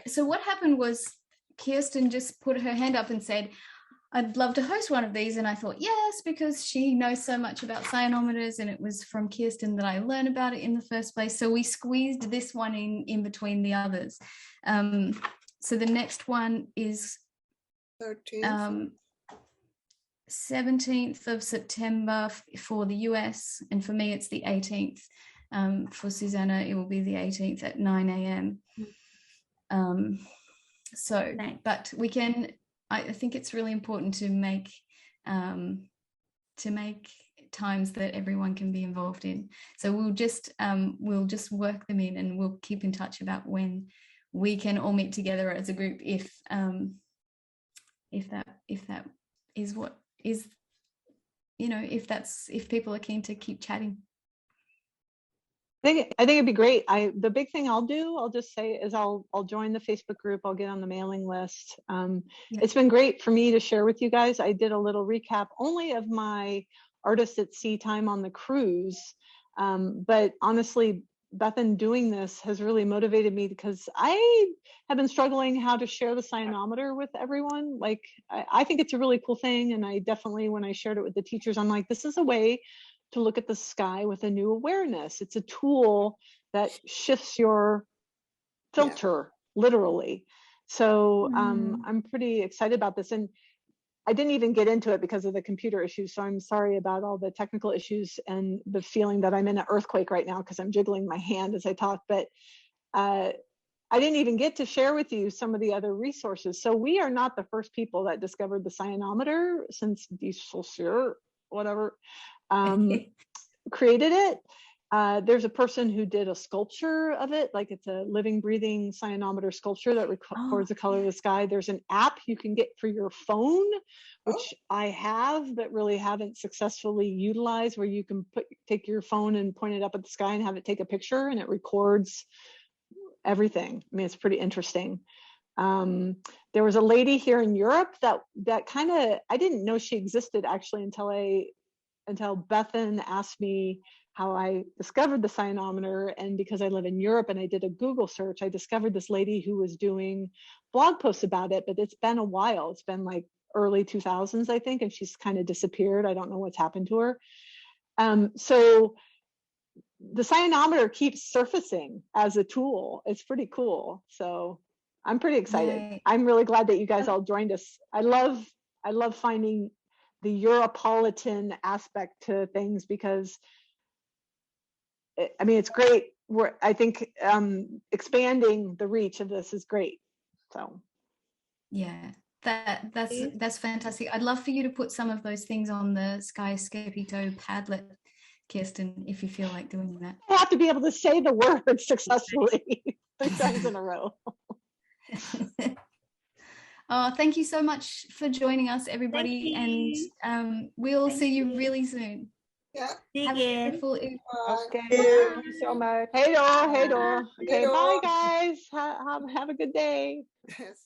So what happened was Kirsten just put her hand up and said, I'd love to host one of these. And I thought, yes, because she knows so much about cyanometers, and it was from Kirsten that I learned about it in the first place. So we squeezed this one in between the others. So the next one is 13th. 17th of September for the US, and for me it's the 18th. For Susanna, it will be the 18th at 9 a.m. So, but we can, I think it's really important to make times that everyone can be involved in. So we'll just work them in, and we'll keep in touch about when we can all meet together as a group, if that is what is, if people are keen to keep chatting. I think it'd be great. The big thing I'll just say is I'll join the Facebook group. I'll get on the mailing list. It's been great for me to share with you guys. I did a little recap only of my Artist at Sea time on the cruise. But honestly, Bethan, doing this has really motivated me, because I have been struggling how to share the cyanometer with everyone. Like, I think it's a really cool thing. And I definitely, when I shared it with the teachers, I'm like, this is a way to look at the sky with a new awareness. It's a tool that shifts your filter, literally. So I'm pretty excited about this. And I didn't even get into it because of the computer issues. So I'm sorry about all the technical issues and the feeling that I'm in an earthquake right now, because I'm jiggling my hand as I talk. But I didn't even get to share with you some of the other resources. So we are not the first people that discovered the cyanometer, since de Saussure, whatever, created it. There's a person who did a sculpture of it, like it's a living, breathing cyanometer sculpture that records the color of the sky. There's an app you can get for your phone, which I have, but really haven't successfully utilized, where you can take your phone and point it up at the sky and have it take a picture, and it records everything. I mean, it's pretty interesting. There was a lady here in Europe that kind of, I didn't know she existed actually until Bethan asked me how I discovered the cyanometer. And because I live in Europe and I did a Google search, I discovered this lady who was doing blog posts about it, but it's been a while. It's been like early 2000s, I think, and she's kind of disappeared. I don't know what's happened to her. So the cyanometer keeps surfacing as a tool. It's pretty cool. So I'm pretty excited. Yay. I'm really glad that you guys all joined us. I love finding the Europolitan aspect to things, because I mean, it's great. I think expanding the reach of this is great. So yeah, that's fantastic. I'd love for you to put some of those things on the Skyscapito Padlet, Kirsten, if you feel like doing that. I have to be able to say the word successfully 3 times in a row. Oh, thank you so much for joining us, everybody, and we'll see you really soon. Yeah. Have a beautiful evening. Okay, thank you so much. Hey, Dora. Okay, Hey, Dora. bye, guys. Have a good day. Yes.